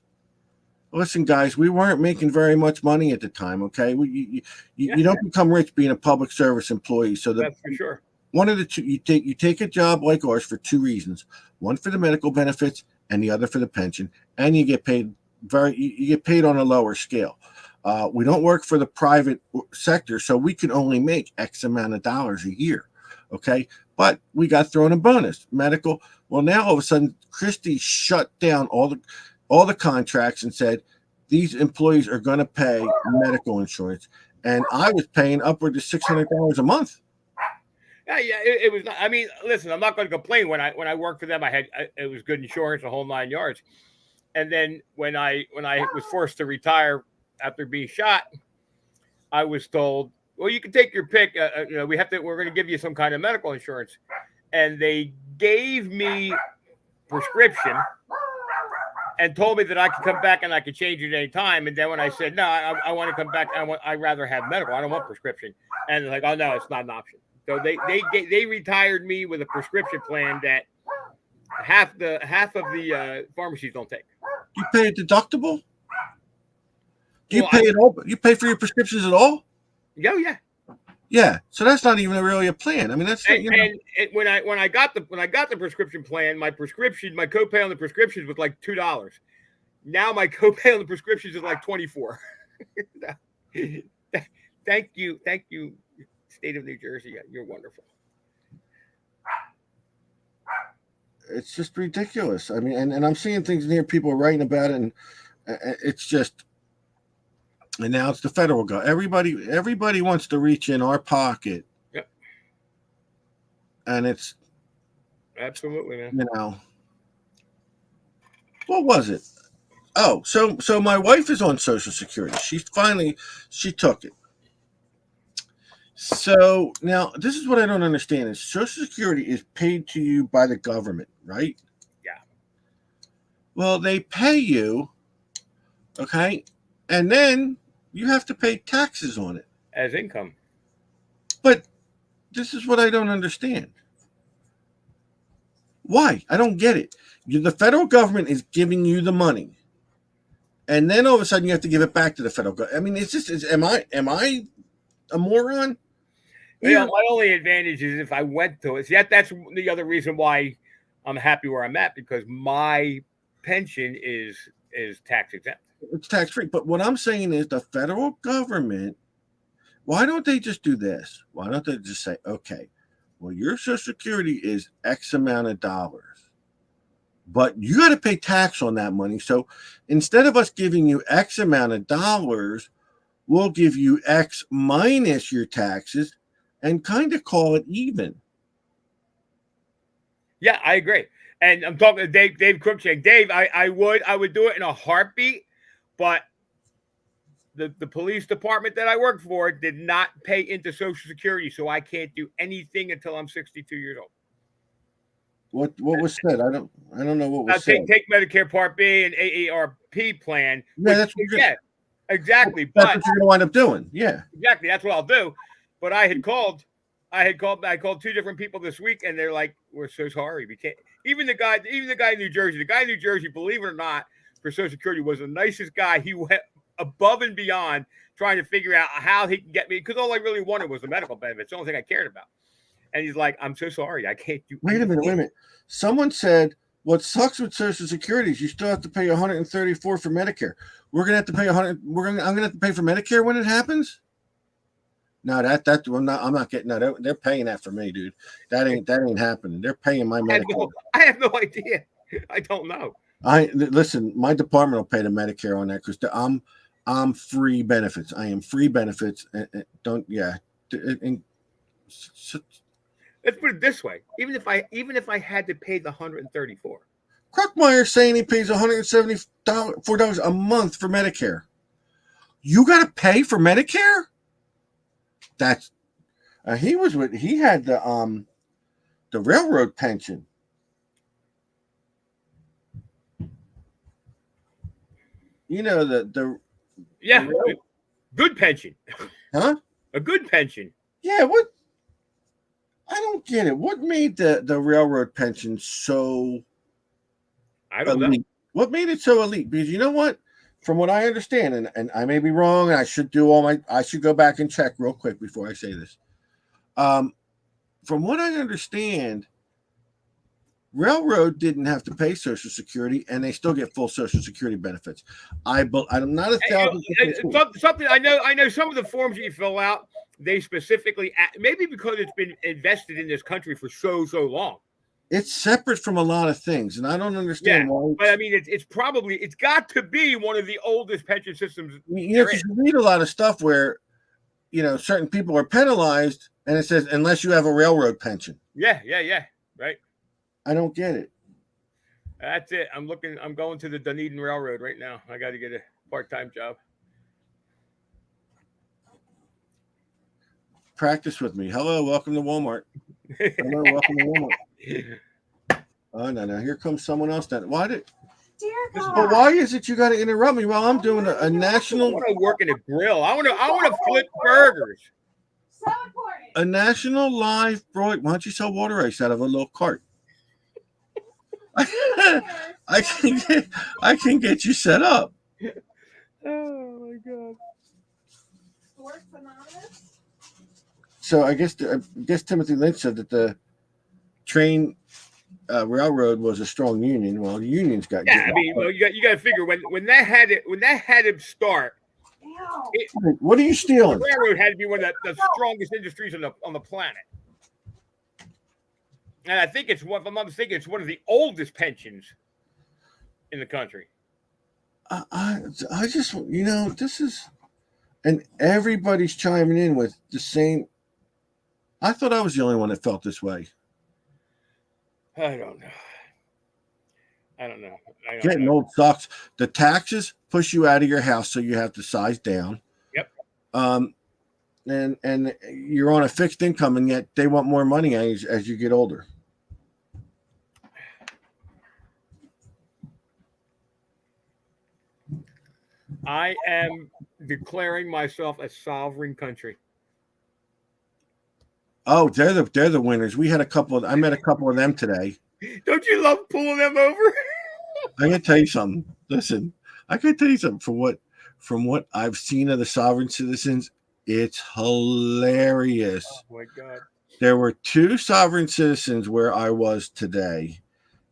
Listen, guys, we weren't making very much money at the time, okay? You don't become rich being a public service employee. So that's for sure. One of the two, you take a job like ours for two reasons: one for the medical benefits, and the other for the pension, and you get paid on a lower scale. We don't work for the private sector, so we can only make X amount of dollars a year. Okay. But we got thrown a bonus medical. Well, now all of a sudden, Christie shut down all the contracts and said, these employees are going to pay medical insurance. And I was paying upward to $600 a month. Yeah, it was. I mean, listen, I'm not going to complain. When I worked for them, it was good insurance, the whole 9 yards. And then when I was forced to retire after being shot, I was told, well, you can take your pick. We're going to give you some kind of medical insurance. And they gave me prescription and told me that I could come back and I could change it at any time. And then when I said, no, I want to come back, I'd rather have medical. I don't want prescription. And they're like, oh, no, it's not an option. So they retired me with a prescription plan that half of the pharmacies don't take. You pay a deductible? Do you pay it all? You pay for your prescriptions at all? Oh, yeah. Yeah. So that's not even really a plan. I mean, that's and when I got the prescription plan, my copay on the prescriptions was like $2. Now my copay on the prescriptions is like $24. Thank you, state of New Jersey. You're wonderful. It's just ridiculous. I mean, and I'm seeing things near people writing about it, and it's just. And now it's the federal government. Everybody wants to reach in our pocket. Yep. And it's absolutely, man. What was it? Oh, so my wife is on Social Security. She took it. So now this is what I don't understand: is Social Security is paid to you by the government, right? Yeah. Well, they pay you, okay, and then you have to pay taxes on it as income. But this is what I don't understand. Why? I don't get it. The federal government is giving you the money, and then all of a sudden you have to give it back to the federal government. I mean, it's just, am I a moron? Yeah, my only advantage is if I went to it. See, that's the other reason why I'm happy where I'm at, because my pension is tax exempt. It's tax free. But what I'm saying is the federal government, why don't they just do this? Why don't they just say, okay, well, your Social Security is X amount of dollars. but you got to pay tax on that money. So instead of us giving you X amount of dollars, we'll give you X minus your taxes and kind of call it even. Yeah, I agree. And I'm talking to Dave Cruikshank. Dave, I would do it in a heartbeat, but the police department that I work for did not pay into Social Security, so I can't do anything until I'm 62 years old. What was said? I don't know what was Now said. take Medicare Part B and AARP plan. Yeah, that's what yeah, exactly. That's But what you're gonna wind up doing. Yeah. exactly, that's what I'll do. But I called 2 different people this week, and they're like, "We're so sorry, we can't." Even the guy in New Jersey, believe it or not, for Social Security was the nicest guy. He went above and beyond trying to figure out how he can get me, because all I really wanted was the medical benefits. The only thing I cared about. And he's like, "I'm so sorry, I can't do." Wait a minute. Someone said what sucks with Social Security is you still have to pay 134 for Medicare. We're gonna have to pay 100. I'm gonna have to pay for Medicare when it happens. No, I'm not getting that. They're paying that for me, dude. That ain't happening. They're paying my Medicare. I have no idea. I don't know. Listen. My department will pay the Medicare on that because I'm free benefits. I am free benefits. And Let's put it this way: even if I had to pay the 134, Kruckmeyer's saying he pays $174 a month for Medicare. You got to pay for Medicare? That's he had the railroad pension. You know the yeah, good pension, huh? A good pension. Yeah, what? I don't get it. What made the railroad pension so I don't elite? know. What made it so elite? Because you know what? From what I understand, and I may be wrong, and I should go back and check real quick before I say this. From what I understand, railroad didn't have to pay Social Security, and they still get full Social Security benefits. I'm not 1,000%. Something I know. Some of the forms that you fill out, they specifically, maybe because it's been invested in this country for so long. It's separate from a lot of things, and I don't understand why. But I mean, it's got to be one of the oldest pension systems. You read a lot of stuff where, certain people are penalized, and it says unless you have a railroad pension. Yeah, right. I don't get it. That's it. I'm going to the Dunedin Railroad right now. I got to get a part-time job. Practice with me. Hello, welcome to Walmart. Hello, welcome to Walmart. Oh no! Here comes someone else. But why is it you got to interrupt me while I'm doing a national? I want to work in a grill. I want to flip burgers. So important. A national live broad. Why don't you sell water ice out of a little cart? I can get you set up. Oh my god! Sports Anonymous. So I guess Timothy Lynch said that the train railroad was a strong union. Well, the unions got. Yeah, I mean, you got to figure when that had to start. What are you stealing? The railroad had to be one of the strongest industries on the planet. And I think if I'm not mistaken, it's one of the oldest pensions in the country. I just, this is, and everybody's chiming in with the same. I thought I was the only one that felt this way. I don't know. Getting old sucks. The taxes push you out of your house, so you have to size down. Yep. And you're on a fixed income, and yet they want more money as you get older. I am declaring myself a sovereign country. Oh, they're the winners. I met a couple of them today. Don't you love pulling them over? I gotta tell you something. Listen, I gotta tell you something. From what I've seen of the sovereign citizens, it's hilarious. Oh my god! There were 2 sovereign citizens where I was today,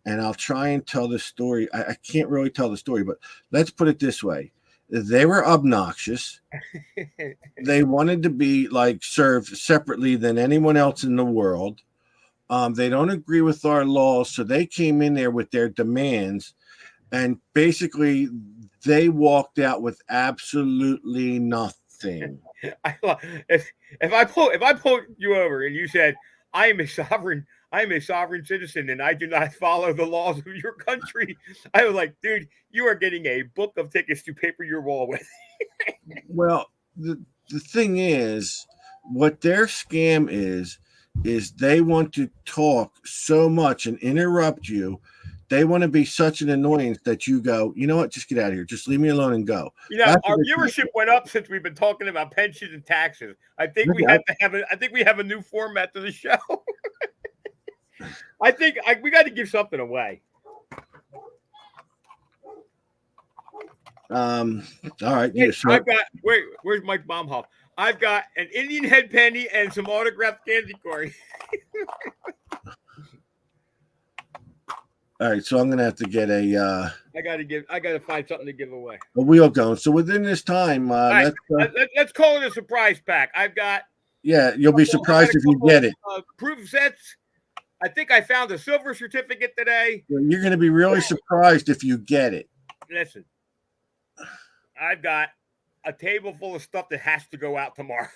and I'll try and tell the story. I can't really tell the story, but let's put it this way: they were obnoxious. They wanted to be served separately than anyone else in the world. They don't agree with our laws, so they came in there with their demands, and basically they walked out with absolutely nothing. If I pulled you over and you said I am a sovereign citizen and I do not follow the laws of your country, I was like, dude, you are getting a book of tickets to paper your wall with. Well, the thing is, what their scam is they want to talk so much and interrupt you. They want to be such an annoyance that you go, you know what, just get out of here. Just leave me alone and go. You know, That's our what they do. viewership went up since we've been talking about pensions and taxes. I think we have to have I think we have a new format to the show. I think we got to give something away. All right. Yeah, so I've got where's Mike Baumhoff? I've got an Indian head penny and some autographed candy corn. all right, so I'm gonna have to get a I gotta find something to give away. wheel going. So within this time, right. let's Let's call it a surprise pack. I've got yeah, you'll be surprised if you get it. Proof sets. I think I found a silver certificate today. You're gonna be really surprised if you get it. Listen, I've got a table full of stuff that has to go out tomorrow.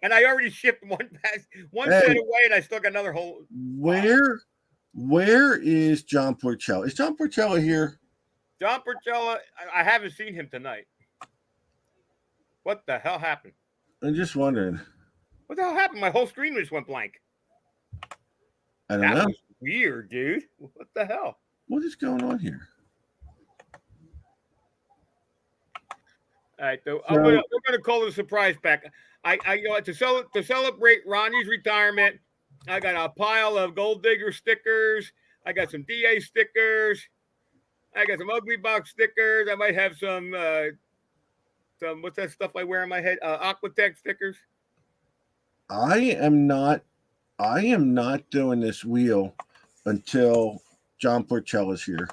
And I already shipped one set away, and I still got another whole. Where is John Porcello? Is John Porcello here? John Porcello, I haven't seen him tonight. What the hell happened? I'm just wondering. What the hell happened? My whole screen just went blank. I don't That know. was weird, dude. What the hell? What is going on here? All right, so we're gonna call it a surprise pack. To celebrate Ronnie's retirement, I got a pile of Gold Digger stickers. I got some DA stickers. I got some Ugly Box stickers. I might have some what's that stuff I wear on my head? Aquatech stickers. I am not doing this wheel until John Porcello is here.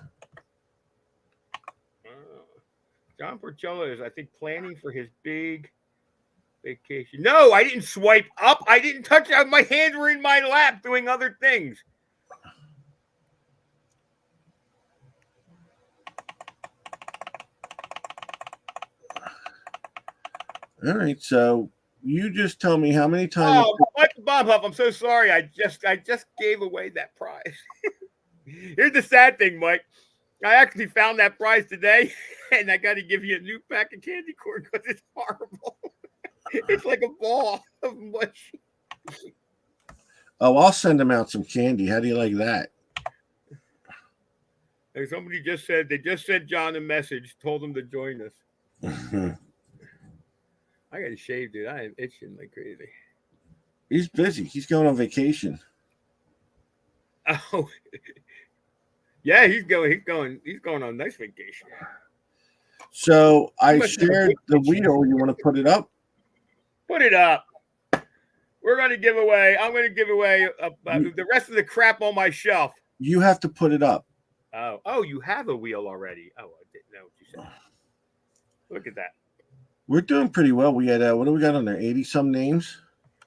John Porcello is, I think, planning for his big vacation. No, I didn't swipe up. I didn't touch it. My hands were in my lap doing other things. All right, so you just tell me how many times. Oh, Michael Baumhoff, I'm so sorry. I just gave away that prize. Here's the sad thing, Mike. I actually found that prize today, and I got to give you a new pack of candy corn because it's horrible. It's like a ball of mush. Oh, I'll send them out some candy. How do you like that? And somebody just said they just sent John a message, told him to join us. I got to shave, dude. I am itching like crazy. He's busy. He's going on vacation. Oh, yeah, he's going on a nice vacation. So I shared the wheel. You want to put it up? Put it up. We're going to give away. I'm going to give away the rest of the crap on my shelf. You have to put it up. Oh, you have a wheel already. Oh, I didn't know what you said. Look at that. We're doing pretty well. We had what do we got on there? 80 some names.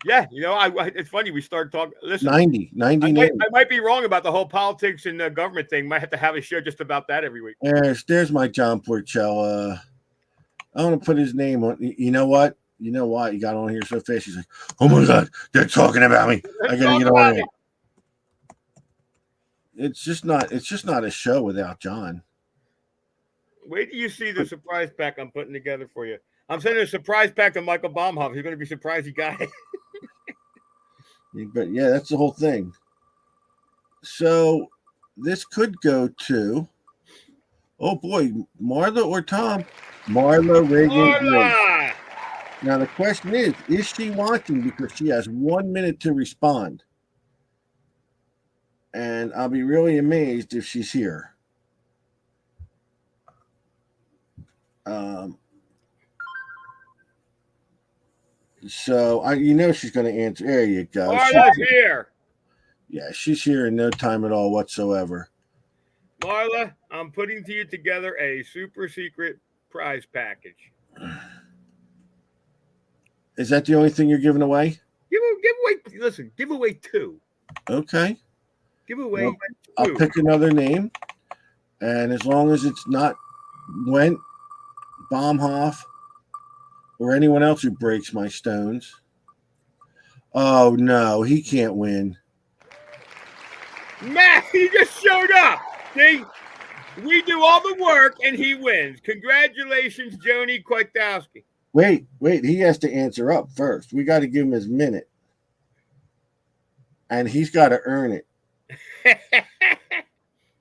Yeah, you know, it's funny. We started talking. Listen, 90 names. I might be wrong about the whole politics and government thing. Might have to have a show just about that every week. There's my John Porcello. I want to put his name on. You know what? You know why he got on here so fast? He's like, "Oh my God, they're talking about me. I gotta get on here." It's just not a show without John. Wait till you see the surprise pack I'm putting together for you. I'm sending a surprise pack to Michael Baumhoff. He's going to be surprised he got it. But yeah, that's the whole thing. So this could go to, oh boy, Marla or Tom? Marla Reagan. Marla! Now the question is she watching? Because she has 1 minute to respond. And I'll be really amazed if she's here. So she's going to answer. There you go. Marla's here. Yeah, she's here in no time at all whatsoever. Marla, I'm putting to you together a super secret prize package. Is that the only thing you're giving away? Give away. Listen, give away 2. Okay. Give away. Well, I'll food. pick another name, and as long as it's not Went, Baumhoff, or anyone else who breaks my stones. Oh no, he can't win. Matt, he just showed up. See, we do all the work and he wins. Congratulations, Joni Kwiatkowski. Wait, he has to answer up first. We got to give him his minute. And he's got to earn it.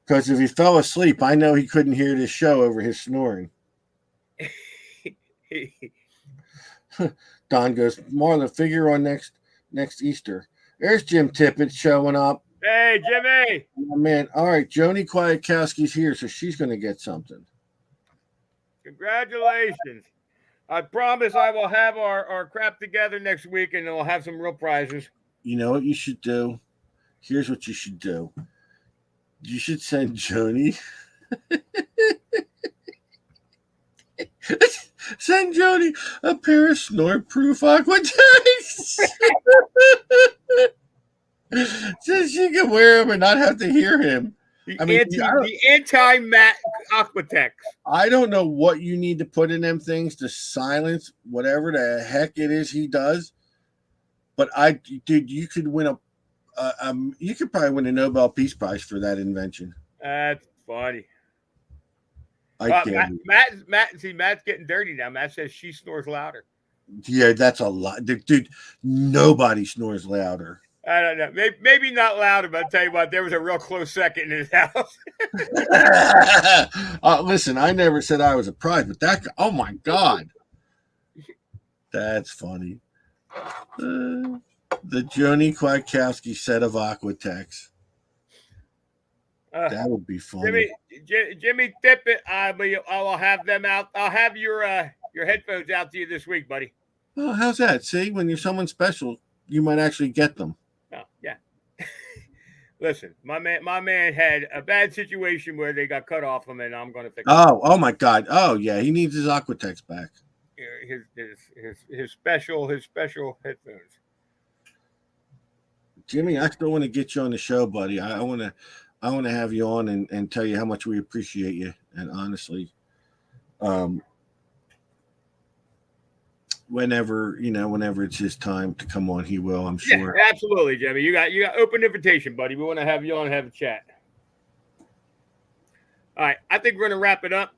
Because if he fell asleep, I know he couldn't hear this show over his snoring. Don goes, Marla, figure on next Easter. There's Jim Tippett showing up. Hey, Jimmy. Oh, man. All right, Joni Kwiatkowski's here, so she's going to get something. Congratulations. I promise I will have our crap together next week and we'll have some real prizes. You know what you should do? Here's what you should do. You should send Joni. Send Joni a pair of snore-proof Aquatex. So she can wear them and not have to hear him. The anti-Matt Aquatex. I don't know what you need to put in them things to silence whatever the heck it is he does. But you could win you could probably win a Nobel Peace Prize for that invention. That's funny. Matt's getting dirty now. Matt says she snores louder. Yeah, that's a lot. Dude, nobody snores louder. I don't know. Maybe not louder, but I'll tell you what, there was a real close second in his house. Listen, I never said I was a prize, but that guy, oh my God. That's funny. The Joni Kwiatkowski set of Aquatex. That would be funny. Jimmy Tippett, I will have them out. I'll have your headphones out to you this week, buddy. Oh, how's that? See, when you're someone special, you might actually get them. Oh, yeah. Listen, my man had a bad situation where they got cut off him, and I'm going to fix it. Oh my God. Oh yeah, he needs his Aquatex back. His special headphones. Jimmy, I still want to get you on the show, buddy. I want to have you on and tell you how much we appreciate you. And honestly, whenever it's his time to come on, he will, I'm sure. Yeah, absolutely, Jimmy. You got open invitation, buddy. We want to have you on and have a chat. All right, I think we're going to wrap it up.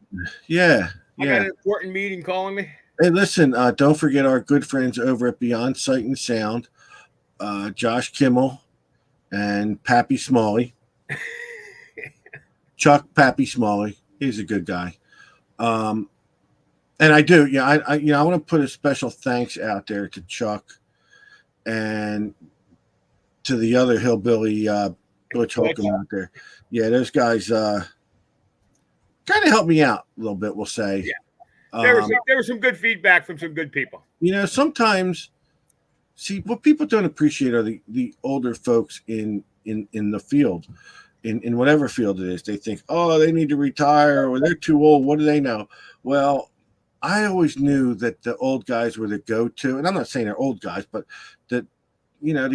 Yeah. I got an important meeting calling me. Hey, listen, don't forget our good friends over at Beyond Sight and Sound, Josh Kimmel and Pappy Smalley. Chuck Pappy Smalley. He's a good guy. And I do, I want to put a special thanks out there to Chuck and to the other hillbilly Butch Holcomb out there. Yeah, those guys kind of helped me out a little bit, we'll say. Yeah. There was some good feedback from some good people. Sometimes, see, what people don't appreciate are the older folks in the field, in whatever field it is. They think, oh, they need to retire or they're too old. What do they know? Well, I always knew that the old guys were the go-to, and I'm not saying they're old guys, but the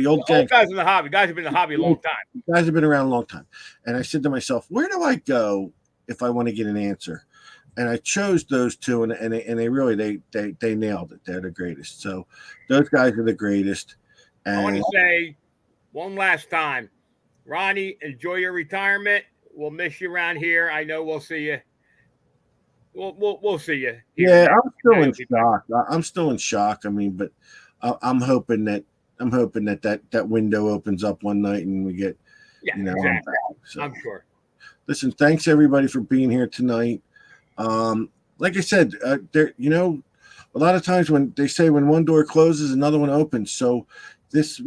old guys in the hobby. Guys have been in the hobby a long time. Guys have been around a long time. And I said to myself, where do I go if I want to get an answer? And I chose those two, and they really they nailed it. They're the greatest. So those guys are the greatest. And I want to say one last time, Ronnie, enjoy your retirement. We'll miss you around here. I know we'll see you. We'll see you. Yeah, I'm still in shock. I'm still in shock. I mean, but I'm hoping that window opens up one night and we get. Yeah, exactly. I'm sure. Listen, thanks everybody for being here tonight. Like I said, there, a lot of times when they say when one door closes, another one opens. So this,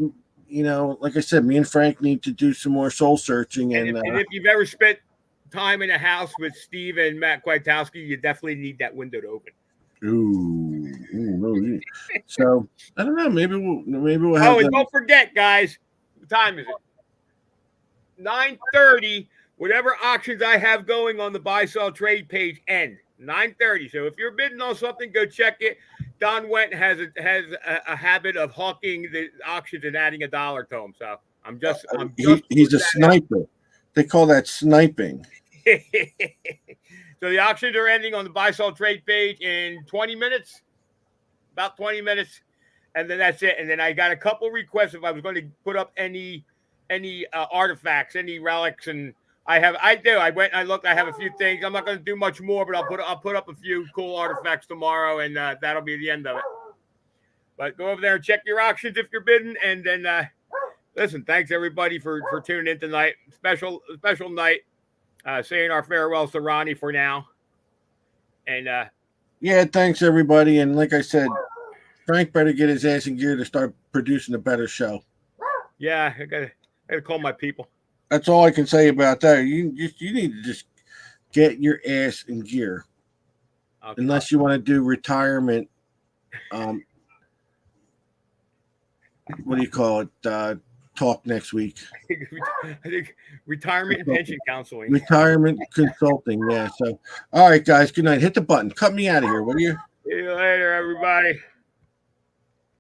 like I said, me and Frank need to do some more soul searching. And if you've ever spent time in a house with Steve and Matt Kwiatkowski, you definitely need that window to open. Ooh. So I don't know. Maybe we'll have. Oh, and don't forget, guys. What time is it? 9:30. Whatever auctions I have going on the buy sell trade page end 9:30. So if you're bidding on something, go check it. Don Went has a habit of hawking the auctions and adding $1 to them. So I'm just He's a sniper. They call that sniping. So the auctions are ending on the buy sell trade page in 20 minutes, about 20 minutes, and then that's it. And then I got a couple requests if I was going to put up any artifacts, any relics, and I went and I looked. I have a few things. I'm not going to do much more, but I'll put up a few cool artifacts tomorrow, and that'll be the end of it. But go over there and check your auctions if you're bidding, and then listen. Thanks everybody for tuning in tonight. Special night. Saying our farewells to Ronnie for now. And yeah, thanks everybody. And like I said, Frank better get his ass in gear to start producing a better show. yeah, I gotta call my people. That's all I can say about that. You need to just get your ass in gear. Okay. Unless you want to do retirement. What do you call it? Talk next week. I think retirement and pension counseling. Retirement consulting. Yeah. So, all right, guys. Good night. Hit the button. Cut me out of here, will you? See you later, everybody.